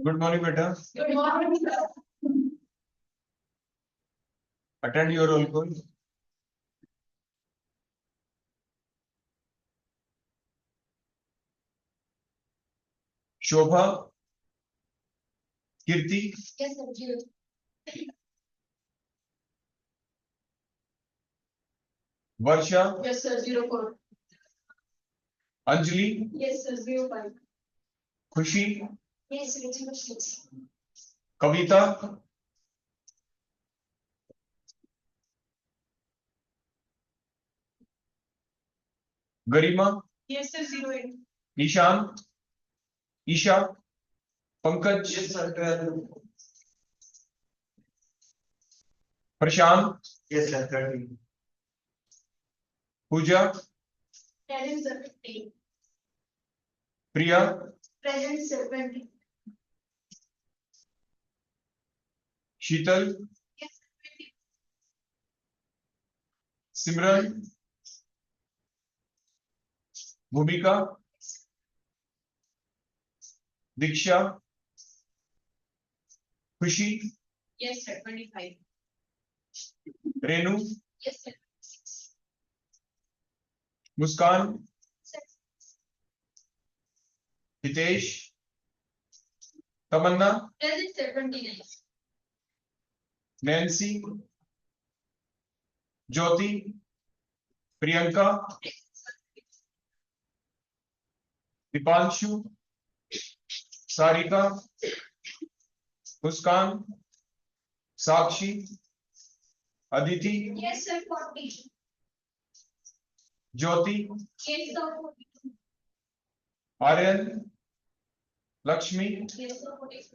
Good morning बेटा। Good morning. Attend your roll call. Shobha, Kirti, yes sir, 0। Varsha, yes sir, 04। Anjali, yes sir, 05। खुशी, yes sir, 06। कविता, गरिमा, yes sir, 08। Ishan, Isha, Pankaj, प्रशांत, Yes, sir, 30. पूजा, present sir, 50। प्रिया, present sir, 20। शीतल, yes sir, 20। सिमरन, भूमिका, दीक्षा, खुशी, yes sir, 25। Renu, yes sir, 26। मुस्कान, sir, Hitesh, तमन्ना, present sir, 29। Nancy, ज्योति, Priyanka, Deepanshu, Sarika, Muskan, Sakshi, Aditi, yes sir, 40। Jyoti, yes sir, 42। Aryan, Lakshmi, yes sir, 42।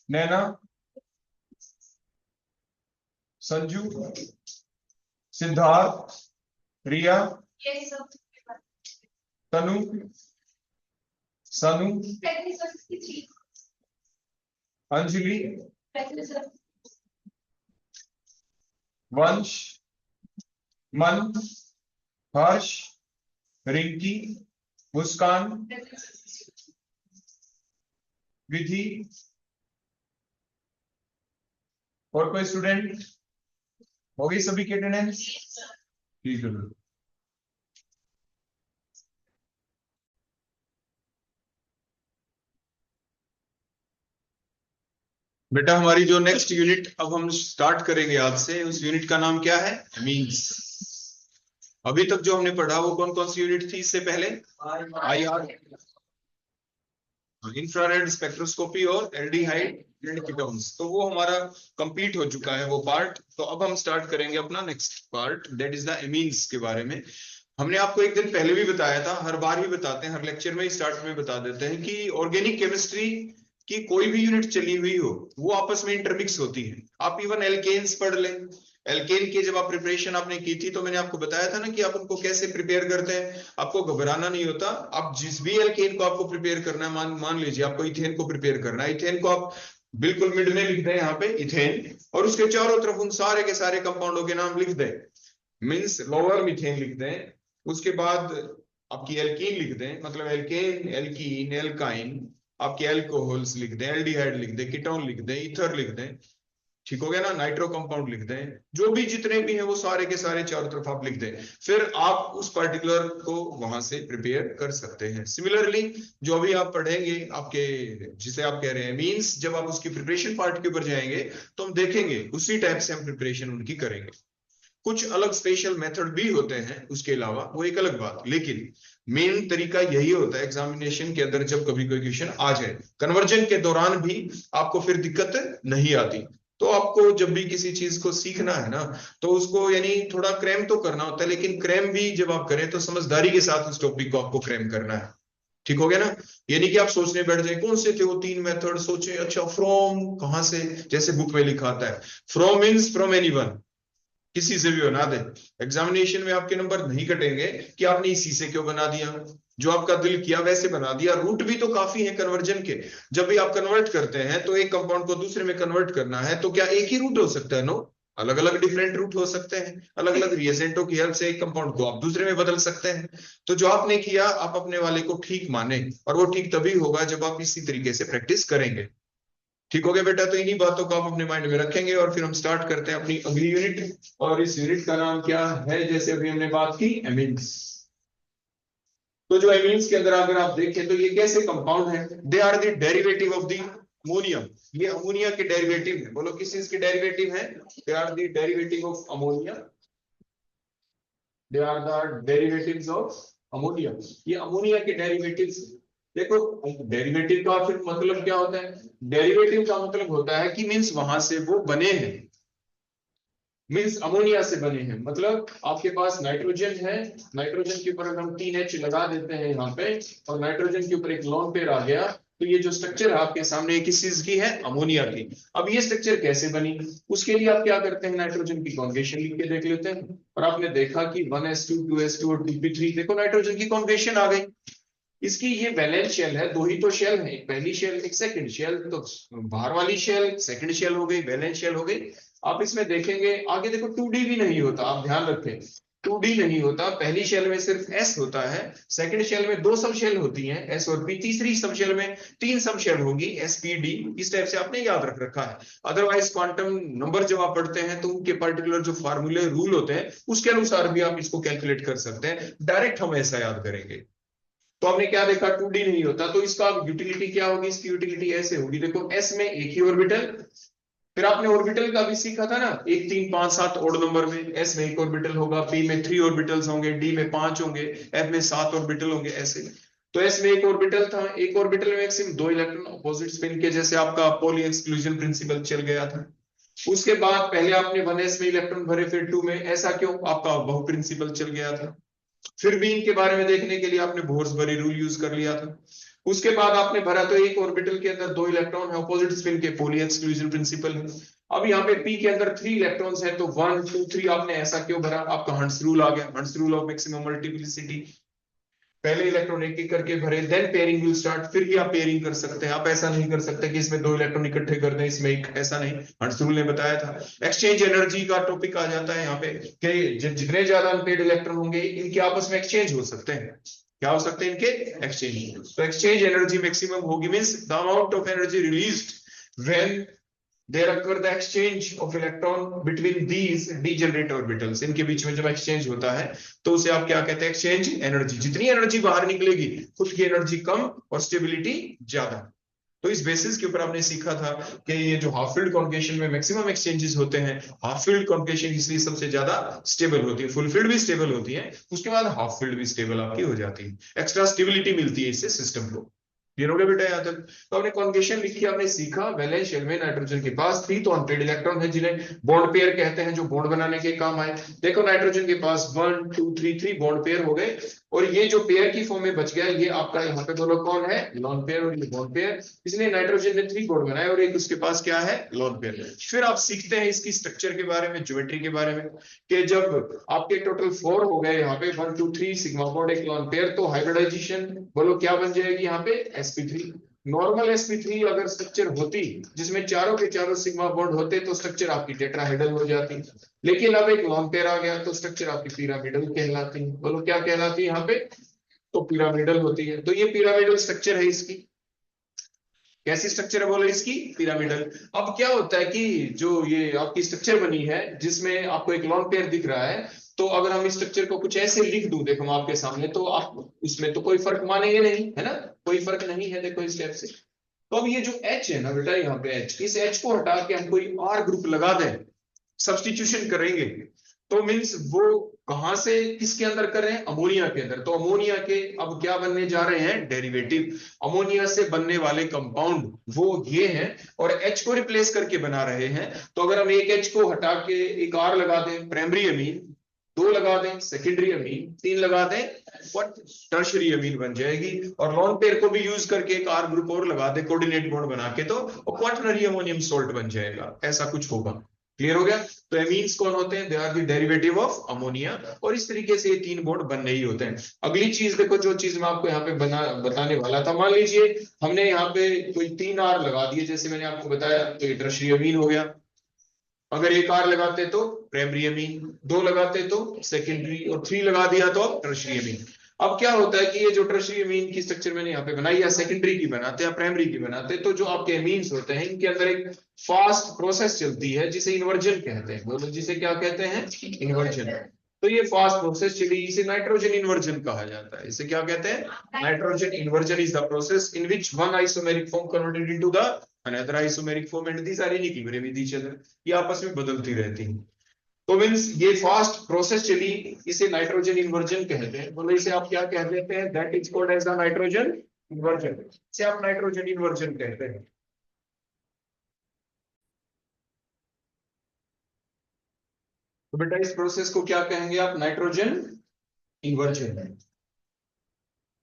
Naina, Sanju, Siddharth, Riya, yes sir, 55। Tanu, Sanu, present sir, 63। Anjali, present sir, Vansh, Man, Harsh, Rinki, Muskan, present sir, 60। Vidhi. और कोई student? हो गई सभी की attendance? Yes sir. ठीक है बेटा। हमारी जो नेक्स्ट यूनिट अब हम स्टार्ट करेंगे आज से, उस यूनिट का नाम क्या है? मीन्स। अभी तक जो हमने पढ़ा वो कौन कौन सी यूनिट थी इससे पहले? IR, इंफ्रारेड स्पेक्ट्रोस्कोपी और एल्डिहाइड कीटोन्स। तो वो हमारा कंप्लीट हो चुका है वो पार्ट। तो अब हम स्टार्ट करेंगे अपना next part, that is the amines के बारे में। हमने आपको एक दिन पहले भी बताया था, हर बार भी बताते हैं, हर लेक्चर में स्टार्ट में बता देते हैं कि ऑर्गेनिक केमिस्ट्री की कोई भी यूनिट चली हुई हो वो आपस में इंटरमिक्स होती है। आप इवन एल्केन्स पढ़ लें, एल्केन की जब आप प्रिपरेशन आपने की थी तो मैंने आपको बताया था ना कि आप उनको कैसे प्रिपेयर करते हैं। आपको घबराना नहीं होता। आप जिस भी एल्केन को आपको प्रिपेयर करना है, मान लीजिए आपको इथेन को प्रिपेयर करना है, इथेन को आप बिल्कुल मिड में लिख दें यहाँ पे इथेन, और उसके चारों तरफ उन सारे के सारे कंपाउंडों के नाम लिख दें, मीन्स लोअर मिथेन लिख दें। उसके बाद आपकी एल्कीन लिख दें, मतलब एल्केन, एल्कीन, एल्काइन, आपके एल्कोहल्स लिख दें, एल्डिहाइड लिख दें, कीटोन लिख दें, ईथर लिख दें। ठीक हो गया ना? नाइट्रो कंपाउंड लिख दें, जो भी जितने भी हैं वो सारे के सारे चारों तरफ आप लिख दें। फिर आप उस पर्टिकुलर को वहां से प्रिपेयर कर सकते हैं। सिमिलरली जो भी आप पढ़ेंगे आपके, जिसे आप कह रहे हैं मींस, जब आप उसकी प्रिपरेशन पार्ट के ऊपर जाएंगे तो हम देखेंगे उसी टाइप से हम प्रिपरेशन उनकी करेंगे। कुछ अलग स्पेशल मेथड भी होते हैं उसके अलावा, वो एक अलग बात, लेकिन मेन तरीका यही होता है एग्जामिनेशन के अंदर जब कभी कोई क्वेश्चन आ जाए। कन्वर्जन के दौरान भी आपको फिर दिक्कत नहीं आती। तो आपको जब भी किसी चीज को सीखना है ना, तो उसको यानी थोड़ा क्रैम तो करना होता है, लेकिन क्रैम भी जब आप करें तो समझदारी के साथ उस टॉपिक को आपको क्रैम करना है। ठीक हो गया ना? यानी कि आप सोचने बैठ जाए कौन से थे वो 3 मेथड, सोचे अच्छा फ्रॉम कहां से, जैसे बुक में लिखा आता है फ्रॉम मीन्स फ्रॉम एनीवन, किसी से भी बना दे। एग्जामिनेशन में आपके नंबर नहीं कटेंगे कि आपने इसी से क्यों बना दिया, जो आपका दिल किया वैसे बना दिया। रूट भी तो काफी है कन्वर्जन के। जब भी आप कन्वर्ट करते हैं तो एक कंपाउंड को दूसरे में कन्वर्ट करना है, तो क्या एक ही रूट हो सकता है? नो, अलग अलग डिफरेंट रूट हो सकते हैं, अलग अलग रिएजेंटों की हेल्प से एक कंपाउंड को आप दूसरे में बदल सकते हैं। तो जो आपने किया आप अपने वाले को ठीक माने, और वो ठीक तभी होगा जब आप इसी तरीके से प्रैक्टिस करेंगे। ठीक हो गया बेटा? तो इन्हीं बातों को आप अपने माइंड में रखेंगे और फिर हम स्टार्ट करते हैं अपनी अगली यूनिट। और इस यूनिट का नाम क्या है, जैसे अभी हमने बात की, एमीन्स। तो जो एमीन्स के अंदर अगर आप देखें तो ये कैसे कंपाउंड है, they are the derivative of the ammonium. ये अमोनिया के डेरिवेटिव है। बोलो किस चीज के डेरिवेटिव है? They are the derivative of ammonia. They are the derivatives of ammonia. ये अमोनिया के डेरिवेटिव्स। देखो डेरिवेटिव का फिर मतलब क्या होता है? डेरिवेटिव का मतलब होता है कि मींस वहां से वो बने हैं, मींस अमोनिया से बने हैं। मतलब आपके पास नाइट्रोजन है, नाइट्रोजन के ऊपर अगर हम 3H लगा देते हैं यहाँ पे, और नाइट्रोजन के ऊपर एक लोन पेयर आ गया, तो ये जो स्ट्रक्चर है आपके सामने किस चीज की है? अमोनिया की। अब ये स्ट्रक्चर कैसे बनी, उसके लिए आप क्या करते हैं, नाइट्रोजन की कॉन्जुगेशन लिख के देख लेते हैं। और आपने देखा कि 1s2 2s2 और 2p3, देखो नाइट्रोजन की कॉन्जुगेशन आ गई। इसकी ये वैलेंस शेल है, दो ही तो शेल है, एक पहली शेल एक सेकंड शेल, तो बाहर वाली शेल सेकंड शेल हो गई, वैलेंस शेल हो गई। आप इसमें देखेंगे आगे, देखो 2D भी नहीं होता, आप ध्यान रखें 2D नहीं होता। पहली शेल में सिर्फ S होता है, सेकंड शेल में 2 सब शेल होती हैं, S और P, तीसरी सब शेल में 3 सब शेल होगी, SPD। इस टाइप से आपने याद रख रखा है। अदरवाइज क्वांटम नंबर जब आप पढ़ते हैं तो उनके पर्टिकुलर जो फार्मूले रूल होते हैं उसके अनुसार भी आप इसको कैलकुलेट कर सकते हैं। डायरेक्ट हम ऐसा याद करेंगे। तो हमने क्या देखा, 2D नहीं होता, तो इसका यूटिलिटी क्या होगी? इसकी यूटिलिटी ऐसे होगी, देखो S में एक ही ऑर्बिटल, फिर आपने ऑर्बिटल का भी सीखा था ना, 1 3 5 7 ओड नंबर में S में एक ऑर्बिटल होगा, P में 3 ऑर्बिटल्स होंगे, D में 5 होंगे, F में 7 ऑर्बिटल होंगे, ऐसे। तो S में एक ऑर्बिटल था, एक ऑर्बिटल में मैक्सिमम 2 इलेक्ट्रॉन अपोजिट स्पिन के, जैसे आपका पॉली एक्सक्लूजन प्रिंसिपल चल गया था। उसके बाद पहले आपने 1s में इलेक्ट्रॉन भरे, फिर 2 में, ऐसा क्यों? आपका बहु प्रिंसिपल चल गया था। फिर भी इनके बारे में देखने के लिए आपने बोर्सबरी रूल यूज कर लिया था। उसके बाद आपने भरा तो एक ऑर्बिटल के अंदर 2 इलेक्ट्रॉन है, अपोजिट स्पिन के, पॉली एक्सक्लूजन प्रिंसिपल है। अब यहाँ पे P के अंदर 3 इलेक्ट्रॉन्स है, तो 1 2 3 आपने ऐसा क्यों भरा? आपका हंस रूल आ गया, हंस रूल ऑफ मैक्सिमम मल्टीप्लिसिटी। पहले इलेक्ट्रॉन एक एक करके भरे, देन पेयरिंग विल स्टार्ट। फिर भी आप पेयरिंग कर सकते हैं, आप ऐसा नहीं कर सकते कि इसमें 2 इलेक्ट्रॉन इकट्ठे कर दें, इसमें एक, ऐसा नहीं। हंस रूल ने बताया था। एक्सचेंज एनर्जी का टॉपिक आ जाता है यहाँ पे कि जितने ज्यादा अनपेड इलेक्ट्रॉन होंगे इनके आपस में एक्सचेंज हो सकते हैं। क्या हो सकते हैं इनके? एक्सचेंज। तो एक्सचेंज एनर्जी मैक्सिमम होगी, means the amount of energy released when there occur the exchange of electron between these degenerate orbitals। इनके बीच में जब एक्सचेंज होता है तो उसे आप क्या कहते हैं? Exchange energy. जितनी एनर्जी बाहर निकलेगी खुद की एनर्जी कम और स्टेबिलिटी ज्यादा। तो इस बेसिस के ऊपर आपने सीखा था कि ये जो हाफ फील्ड कॉन्जुगेशन में मैक्सिमम एक्सचेंजेस होते हैं, हाफ फील्ड कॉन्जुगेशन इसलिए सबसे ज्यादा स्टेबल होती है। फुल फील्ड भी स्टेबल होती है, उसके बाद हाफ फील्ड भी स्टेबल आपकी हो जाती है, एक्स्ट्रा स्टेबिलिटी मिलती है इससे सिस्टम को। क्लियर हो गया बेटा यहाँ तक? तो आपने कॉन्जुगेशन लिखी, आपने सीखा वैलेंस शेल में नाइट्रोजन के पास 3 तो अनपेड इलेक्ट्रॉन है जिन्हें बॉन्ड पेयर कहते हैं, जो बॉन्ड बनाने के काम आए। देखो नाइट्रोजन के पास 1 2 3 3 बॉन्ड पेयर हो गए, और ये जो पेयर की फॉर्म में बच गया ये आपका यहाँ पे दोनों कौन है? लॉन पेयर और ये बॉन्ड पेयर। इसलिए नाइट्रोजन ने 3 बॉन्ड बनाए और एक उसके पास क्या है? Lone pair. फिर आप सीखते हैं इसकी स्ट्रक्चर के बारे में, ज्योमेट्री के बारे में, कि जब आपके टोटल 4 हो गए यहाँ पे 1 2 3 सिग्मा बॉन्ड एक लॉन पेयर, तो हाइब्रिडाइजेशन बोलो क्या बन जाएगी यहाँ पे? sp3। नॉर्मल sp3 अगर स्ट्रक्चर होती जिसमें चारों के चारों सिग्मा बॉन्ड होते तो स्ट्रक्चर आपकी टेट्राहेड्रल हो जाती, लेकिन अब एक लॉन पेयर आ गया तो स्ट्रक्चर आपकी पिरामिडल कहलाती है। बोलो क्या कहलाती है यहाँ पे? तो पिरामिडल होती है। तो ये पिरामिडल स्ट्रक्चर है इसकी। कैसी स्ट्रक्चर है? बोलो इसकी पिरामिडल। अब क्या होता है कि जो ये आपकी स्ट्रक्चर बनी है जिसमें आपको एक लॉन पेयर दिख रहा है, तो अगर हम इस स्ट्रक्चर को कुछ ऐसे लिख दूं, देखो मैं आपके सामने, तो आप इसमें तो कोई फर्क मानेंगे नहीं, है ना? कोई फर्क नहीं है, देखो इस टाइप से। तो अब ये जो H है ना बेटा, यहाँ पे H, इस H को हटा के हम कोई R ग्रुप लगा दें, सब्सटीट्यूशन करेंगे, तो मीन्स वो कहां से किसके अंदर कर रहे हैं? अमोनिया के अंदर। तो अमोनिया के अब क्या बनने जा रहे हैं? डेरिवेटिव। अमोनिया से बनने वाले कंपाउंड वो ये हैं, और H को रिप्लेस करके बना रहे हैं। तो अगर हम एक H को हटा के एक R लगा दें, प्राइमरी अमीन, 2 लगा दें सेकेंडरी अमीन, 3 लगा दें टर्शरी अमीन बन जाएगी, और लॉन पेयर को भी यूज करके एक R ग्रुप और लगा दें कोऑर्डिनेट बॉन्ड बना के, तो क्वाटरनरी अमोनियम सॉल्ट बन जाएगा। ऐसा कुछ होगा। क्लियर हो गया? तो एमीन्स कौन होते हैं? They are the derivative of ammonia. और इस तरीके से ये 3 बॉन्ड बनने ही होते हैं। अगली चीज देखो, जो चीज मैं आपको यहाँ पे बताने वाला था, मान लीजिए हमने यहाँ पे कोई 3 R लगा दिए, जैसे मैंने आपको बताया, तो ये टर्शरी अमीन हो गया। अगर एक R लगाते तो प्राइमरी अमीन, 2 लगाते तो सेकेंडरी, और 3 लगा दिया तो टर्शियरी अमीन। अब क्या होता है कि ये जो टर्शियरी अमीन की स्ट्रक्चर मैंने यहाँ पे बनाई, या सेकेंडरी की बनाते या प्राइमरी की बनाते, तो जो आपके अमीन्स होते हैं इनके अंदर एक फास्ट प्रोसेस चलती है जिसे इन्वर्जन कहते हैं। बोलो जिसे क्या कहते हैं? इन्वर्जन। तो ये फास्ट प्रोसेस चली, इसे नाइट्रोजन इन्वर्जन कहा जाता है। इसे क्या कहते हैं? Nitrogen inversion is the process in which one isomeric form converted into the another isomeric form and these are in equilibrium with each other. ये आपस में बदलती रहती हैं। तो मीन्स ये फास्ट प्रोसेस चली, इसे नाइट्रोजन इन्वर्जन कहते हैं। बोलो इसे आप क्या कह देते हैं? That is called as the nitrogen inversion. इसे आप नाइट्रोजन इन्वर्जन कहते हैं। तो बेटा इस प्रोसेस को क्या कहेंगे आप? Nitrogen inversion.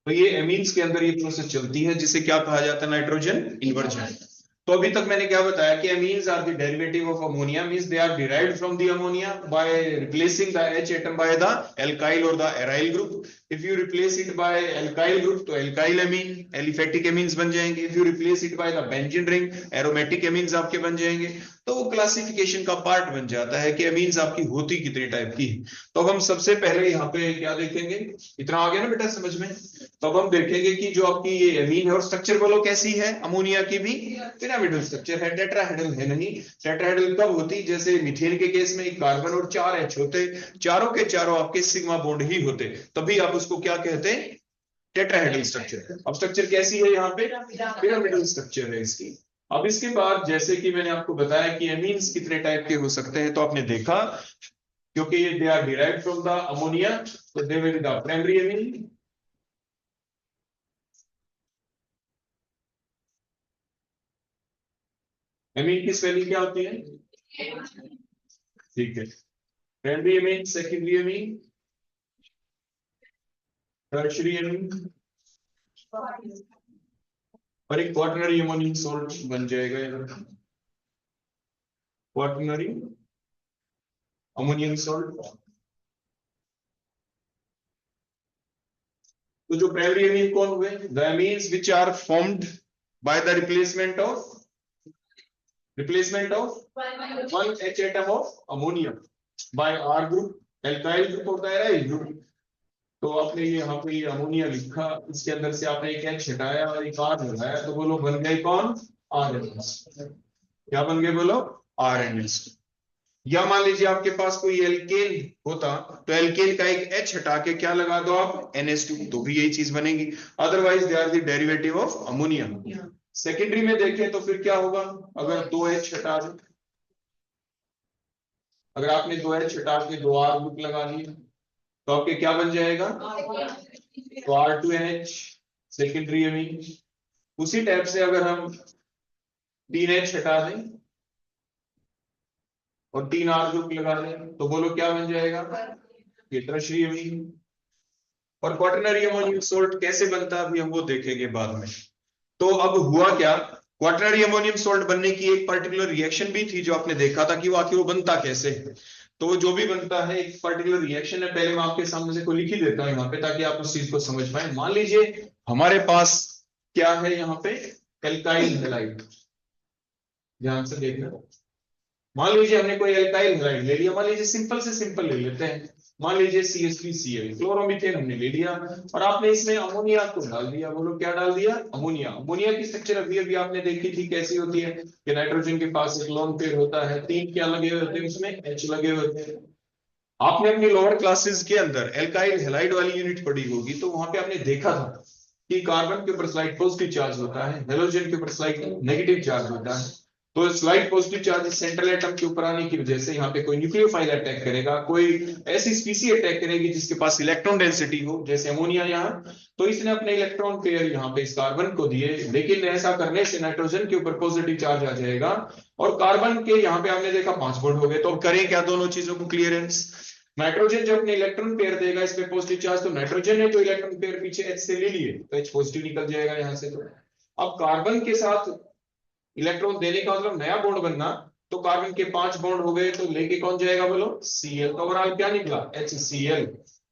तो ये एमीन्स के अंदर ये प्रोसेस चलती है जिसे क्या कहा जाता है? Nitrogen inversion. तो अभी तक मैंने क्या बताया कि amines are the derivative of ammonia, means they are derived from the ammonia by replacing the H atom by the alkyl और the aryl group. If you replace it by alkyl group तो alkyl amine, aliphatic amines बन जाएंगे। If you replace it by the benzene ring, aromatic amines आपके बन जाएंगे। तो वो classification का पार्ट बन जाता है कि एमीन्स आपकी होती कितने टाइप की। तो अब हम सबसे पहले यहाँ पे क्या देखेंगे? इतना आ गया ना बेटा समझ में? तो अब हम देखेंगे कि जो आपकी ये एमीन है और स्ट्रक्चर बोलो कैसी है? अमोनिया की भी पिरामिडल स्ट्रक्चर है, टेट्राहेड्रल है नहीं। टेट्राहेड्रल कब होती? जैसे मीथेन के केस में एक कार्बन और 4 H होते, चारों के चारों आपके सिग्मा बॉन्ड ही होते, तभी आप उसको क्या कहते हैं? Tetrahedral structure. अब स्ट्रक्चर कैसी है यहाँ पे? पिरामिडल स्ट्रक्चर है इसकी। अब इसके बाद जैसे कि मैंने आपको बताया कि एमीन्स कितने टाइप के हो सकते हैं, तो आपने देखा क्योंकि ये they are derived from the ammonia, तो they will be the primary amine. Amine की स्पेलिंग क्या होती है? ठीक है, primary amine, secondary amine, tertiary amine, और एक क्वाटरनरी अमोनियम सॉल्ट बन जाएगा यहाँ। Quaternary ammonium salt. तो जो प्राइमरी एमीन कौन हुए? The amines which are formed by the replacement of one H atom of ammonia by R group, alkyl group होता है एराइल ग्रुप। तो आपने ये यहाँ पे अमोनिया लिखा, इसके अंदर से आपने एक H हटाया और एक R लगाया, तो बोलो बन गए कौन? RNS। क्या बन गए बोलो? RNS। या मान लीजिए आपके पास कोई एल्केन होता, तो एल्केन का एक H हटा के क्या लगा दो आप? NH2, तो भी यही चीज बनेगी। Otherwise they are the derivative of ammonia. Secondary में देखें तो फिर क्या होगा? अगर 2H हटा दें, अगर आपने 2H हटा के 2R ग्रुप लगा लिया, तो आपके क्या बन जाएगा? तो R2NH सेकेंडरी एमीन। उसी टाइप से अगर हम 3H हटा दें और 3R ग्रुप लगा दें, तो बोलो क्या बन जाएगा? ये टर्शियरी एमीन। और क्वाटरनरी अमोनियम सॉल्ट कैसे बनता है अभी हम वो देखेंगे बाद में। तो अब हुआ क्या? क्वाटरनरी अमोनियम सॉल्ट बनने की एक पर्टिकुलर रिएक्शन भी थी जो आपने देखा था कि वो आखिर वो बनता कैसे है। तो जो भी बनता है एक पर्टिकुलर रिएक्शन है, पहले मैं आपके सामने से कोई लिख ही देता हूं यहाँ पे ताकि आप उस चीज को समझ पाए। मान लीजिए हमारे पास क्या है यहाँ पे? Alkyl halide. ध्यान से देखना, मान लीजिए हमने कोई एल्काइल हैलाइड ले लिया, मान लीजिए सिंपल से सिंपल ले लेते हैं, मान लीजिए CH3Cl, क्लोरोमीथेन हमने ले लिया और आपने इसमें अमोनिया को डाल दिया। बोलो क्या डाल दिया? अमोनिया। अमोनिया की स्ट्रक्चर अभी आपने देखी थी कैसी होती है कि नाइट्रोजन के पास एक लोन पेयर होता है, 3 क्या लगे हुए होते हैं उसमें? H लगे हुए होते हैं। आपने अपनी लोअर क्लासेस के अंदर एल्काइल हैलाइड वाली यूनिट पढ़ी होगी, तो वहां पे आपने देखा था कि कार्बन के ऊपर स्लाइड पॉजिटिव चार्ज होता है, हेलोजन के ऊपर स्लाइड नेगेटिव चार्ज होता है। तो slide positive charge central atom के ऊपर आने की वजह से यहाँ पे कोई न्यूक्लियोफाइल अटैक करेगा, कोई ऐसी स्पीसी अटैक करेगी जिसके पास इलेक्ट्रॉन डेंसिटी हो, जैसे अमोनिया यहाँ। तो इसने अपने इलेक्ट्रॉन पेयर यहाँ पे इस कार्बन को दिए, लेकिन ऐसा करने से नाइट्रोजन के ऊपर पॉजिटिव चार्ज आ जाएगा और कार्बन के यहाँ पे आपने देखा 5 बॉन्ड हो गए। तो अब करें क्या दोनों चीजों को क्लियरेंस? नाइट्रोजन जब अपने इलेक्ट्रॉन पेयर देगा इस पे पॉजिटिव चार्ज, तो नाइट्रोजन ने जो इलेक्ट्रॉन पेयर पीछे H से ले लिए तो H पॉजिटिव निकल जाएगा यहाँ से। तो अब कार्बन के साथ इलेक्ट्रॉन देने का मतलब नया बॉन्ड बनना, तो कार्बन के 5 बॉन्ड हो गए, तो लेके कौन जाएगा बोलो? Cl। तो ओवरऑल क्या निकला? HCl।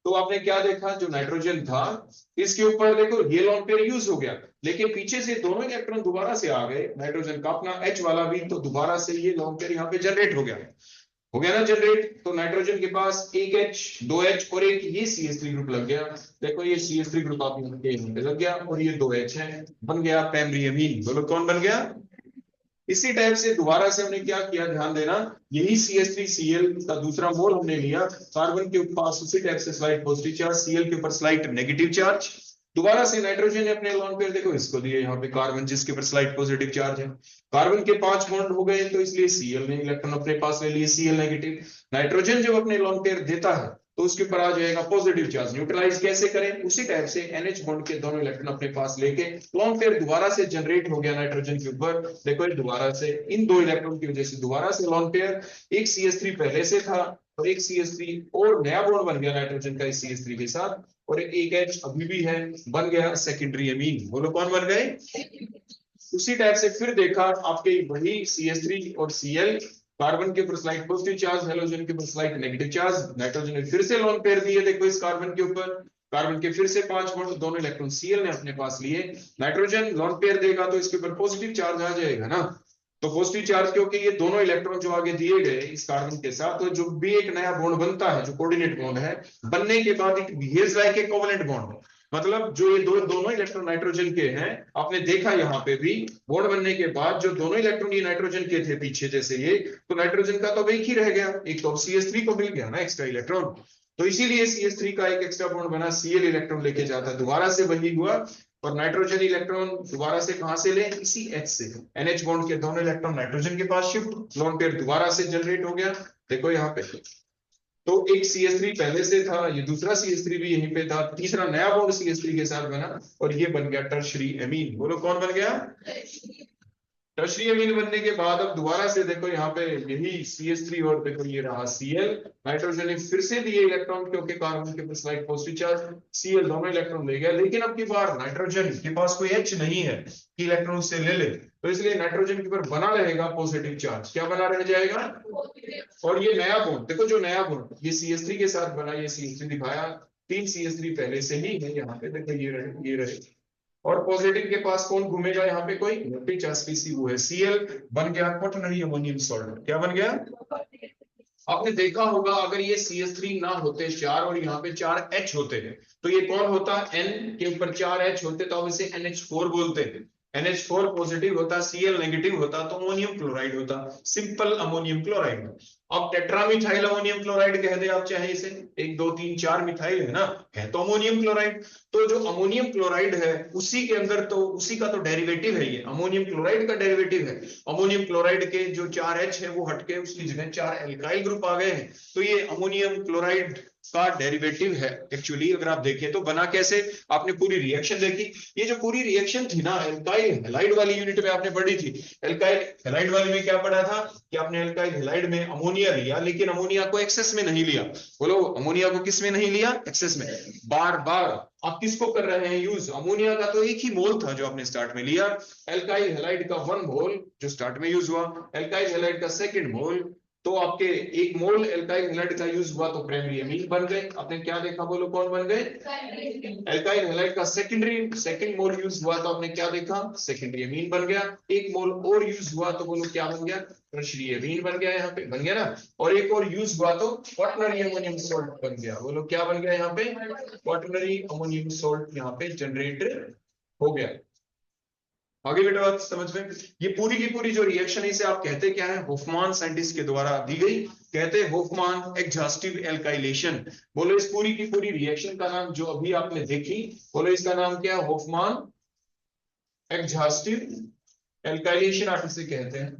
तो आपने क्या देखा, जो नाइट्रोजन था इसके ऊपर देखो ये लोन पेयर यूज हो गया, लेकिन पीछे से दोनों इलेक्ट्रॉन दोबारा से आ गए, नाइट्रोजन का अपना H वाला भी, तो दोबारा से ये लोन पेयर यहाँ पे जनरेट हो गया ना जनरेट। तो नाइट्रोजन के पास एक H, दो H और एक ये CH3 ग्रुप लग गया। देखो ये CH3 ग्रुप आप यहाँ पे लग गया और ये दो H है, बन गया प्राइमरी अमीन। बोलो कौन बन गया। इसी टाइप से दोबारा से हमने क्या किया, ध्यान देना, यही CH3Cl का दूसरा मोल हमने लिया, कार्बन के पास उसी टाइप से स्लाइड पॉजिटिव चार्ज, Cl के ऊपर स्लाइड नेगेटिव चार्ज। दोबारा से नाइट्रोजन ने अपने लोन पेयर देखो इसको दिए यहाँ पे कार्बन, जिसके ऊपर स्लाइड पॉजिटिव चार्ज है। कार्बन के 5 बॉन्ड हो गए, तो इसलिए Cl ने इलेक्ट्रॉन अपने पास ले लिए, Cl नेगेटिव। नाइट्रोजन जब अपने लोन पेयर देता है तो उसके ऊपर आ जाएगा पॉजिटिव चार्ज। न्यूट्रलाइज कैसे करें, उसी टाइप से NH बॉन्ड के दोनों इलेक्ट्रॉन अपने पास लेके लोन पेयर दोबारा से जनरेट हो गया नाइट्रोजन के ऊपर। देखो दोबारा से इन दो इलेक्ट्रॉन की वजह से दोबारा से लोन पेयर, एक CH3 पहले से था और एक CH3 और नया बॉन्ड बन गया नाइट्रोजन का इस CH3 के साथ, और एक H अभी भी है, बन गया सेकेंडरी अमीन। बोलो कौन बन गए। उसी टाइप से फिर देखा आपके वही CH3 और Cl, कार्बन के ऊपर स्लाइड पॉजिटिव चार्ज, हेलोजन के ऊपर स्लाइड नेगेटिव चार्ज। नाइट्रोजन ने फिर से लोन पेयर दिए, देखो इस कार्बन के ऊपर, कार्बन के फिर से 5 बॉन्ड, दोनों इलेक्ट्रॉन Cl ने अपने पास लिए। नाइट्रोजन लोन पेयर देगा तो इसके ऊपर पॉजिटिव चार्ज आ जाएगा ना, तो पॉजिटिव चार्ज, क्योंकि ये दोनों इलेक्ट्रॉन जो आगे दिए गए इस कार्बन के साथ, तो जो भी एक नया बॉन्ड बनता है, जो कोऑर्डिनेट बॉन्ड है, बनने के बाद it behaves like a covalent bond. मतलब जो ये दोनों इलेक्ट्रॉन नाइट्रोजन के हैं, आपने देखा यहाँ पे भी बॉन्ड बनने के बाद जो दोनों इलेक्ट्रॉन ये नाइट्रोजन के थे पीछे जैसे ये, तो नाइट्रोजन का तो एक ही रह गया, एक तो CH3 को मिल गया ना एक्स्ट्रा इलेक्ट्रॉन, तो इसीलिए CH3 का एक एक्स्ट्रा बॉन्ड बना, Cl इलेक्ट्रॉन लेके जाता है, दोबारा से वही हुआ। और नाइट्रोजन इलेक्ट्रॉन दोबारा से कहां से ले, इसी H से, NH बॉन्ड के दोनों इलेक्ट्रॉन नाइट्रोजन के पास शिफ्ट, लोन पेयर दोबारा से जनरेट हो गया। देखो यहाँ पे तो एक CH3 पहले से था, ये दूसरा CH3 भी यहीं पे था, तीसरा नया बॉन्ड CH3 के साथ बना और ये बन गया टर्शरी अमीन। बोलो कौन बन गया। टर्शरी अमीन बनने के बाद अब दोबारा से देखो यहाँ पे यही CH3 और देखो ये रहा Cl, नाइट्रोजन ने फिर से दिए इलेक्ट्रॉन, क्योंकि कार्बन के ऊपर स्लाइड पॉजिटिव चार्ज, Cl दोनों इलेक्ट्रॉन ले गया, लेकिन अब की बार नाइट्रोजन के पास कोई H नहीं है कि इलेक्ट्रॉन उससे ले ले, तो इसलिए नाइट्रोजन के ऊपर बना रहेगा पॉजिटिव चार्ज। क्या बना रह जाएगा। और ये नया बॉन्ड देखो, जो नया बॉन्ड ये CH3 के साथ बना, ये CH3 दिखाया, 3 CH3 पहले से ही है यहाँ पे, देखो ये रहे। और पॉजिटिव के पास कौन घूमेगा यहाँ पे, कोई मोटी चास्पीसी, वो है Cl, बन गया क्वाटरनरी अमोनियम सॉल्ट। क्या बन गया। आपने देखा होगा अगर ये CH3 ना होते 4 और यहाँ पे 4 H होते हैं, तो ये कौन होता, N के ऊपर 4 H होते तो अब इसे NH4 बोलते हैं। NH4 पॉजिटिव होता, Cl नेगेटिव होता तो अमोनियम क्लोराइड होता, सिंपल अमोनियम क्लोराइड। अब टेट्रामिथाइल अमोनियम क्लोराइड कह दे आप चाहे इसे, 1 2 3 4 मिथाइल है ना, है तो अमोनियम क्लोराइड। तो जो अमोनियम क्लोराइड है उसी के अंदर, तो उसी का तो डेरिवेटिव है, ये अमोनियम क्लोराइड का डेरिवेटिव है। अमोनियम क्लोराइड के जो 4 H है वो हटके उसकी जगह 4 एल्काइल ग्रुप आ गए हैं, तो ये अमोनियम क्लोराइड का डेरिवेटिव है एक्चुअली। अगर आप देखें तो बना कैसे, आपने पूरी रिएक्शन देखी, ये जो पूरी रिएक्शन थी ना, एल्काइल हैलाइड वाली यूनिट में आपने पढ़ी थी। एल्काइल हैलाइड वाली में क्या पढ़ा था कि आपने एल्काइल हैलाइड में अमोनिया लिया, लेकिन अमोनिया को एक्सेस में नहीं लिया। बोलो अमोनिया को किस में नहीं लिया, एक्सेस में। बार बार आप किसको कर रहे हैं यूज, अमोनिया का तो एक ही मोल था जो आपने स्टार्ट में लिया, एल्काइल हैलाइड का 1 मोल जो स्टार्ट में यूज हुआ, एल्काइल हैलाइड का 2nd मोल, तो आपके 1 मोल एल्काइल हैलाइड का यूज हुआ तो प्राइमरी अमीन बन गए। आपने क्या देखा, बोलो कौन बन गए। एल्काइल हैलाइड का 2nd मोल यूज हुआ तो आपने क्या देखा, सेकेंडरी अमीन बन गया। 1 मोल और यूज हुआ तो बोलो क्या बन गया, टर्शियरी अमीन बन गया, यहाँ पे बन गया ना। और एक और यूज हुआ तो क्वाटरनरी अमोनियम सॉल्ट बन गया। बोलो क्या बन गया, यहाँ पे क्वाटरनरी अमोनियम सॉल्ट यहाँ पे जनरेट हो गया। आगे बेटा बात समझ में, ये पूरी की पूरी जो रिएक्शन है इसे आप कहते क्या है, होफमान साइंटिस्ट के द्वारा दी गई, कहते हैं होफमान एग्जॉस्टिव एल्काइलेशन। बोलो इस पूरी की पूरी रिएक्शन का नाम जो अभी आपने देखी, बोलो इसका नाम क्या है, होफमान एग्जॉस्टिव एल्काइलेशन आप इसे कहते हैं।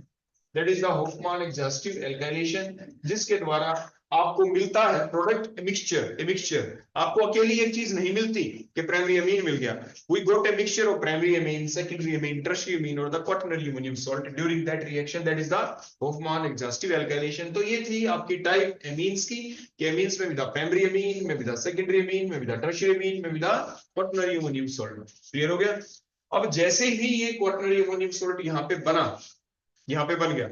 That is the Hofmann exhaustive alkylation, जिसके द्वारा आपको मिलता है प्रोडक्ट मिक्सचर। आपको अकेली एक चीज नहीं मिलती कि प्राइमरी अमीन मिल गया, we got a mixture of primary amine, secondary amine, tertiary amine और the quaternary ammonium salt during that reaction, that is the Hofmann exhaustive alkylation. तो ये थी आपकी टाइप एमीन्स की, कि एमीन्स में भी द प्राइमरी अमीन, में भी द सेकेंडरी अमीन, में भी द टर्शियरी अमीन, में भी the quaternary ammonium salt. Clear हो गया। अब जैसे ही ये क्वाटरनरी अमोनियम सॉल्ट यहाँ पे बना, यहाँ पे बन गया।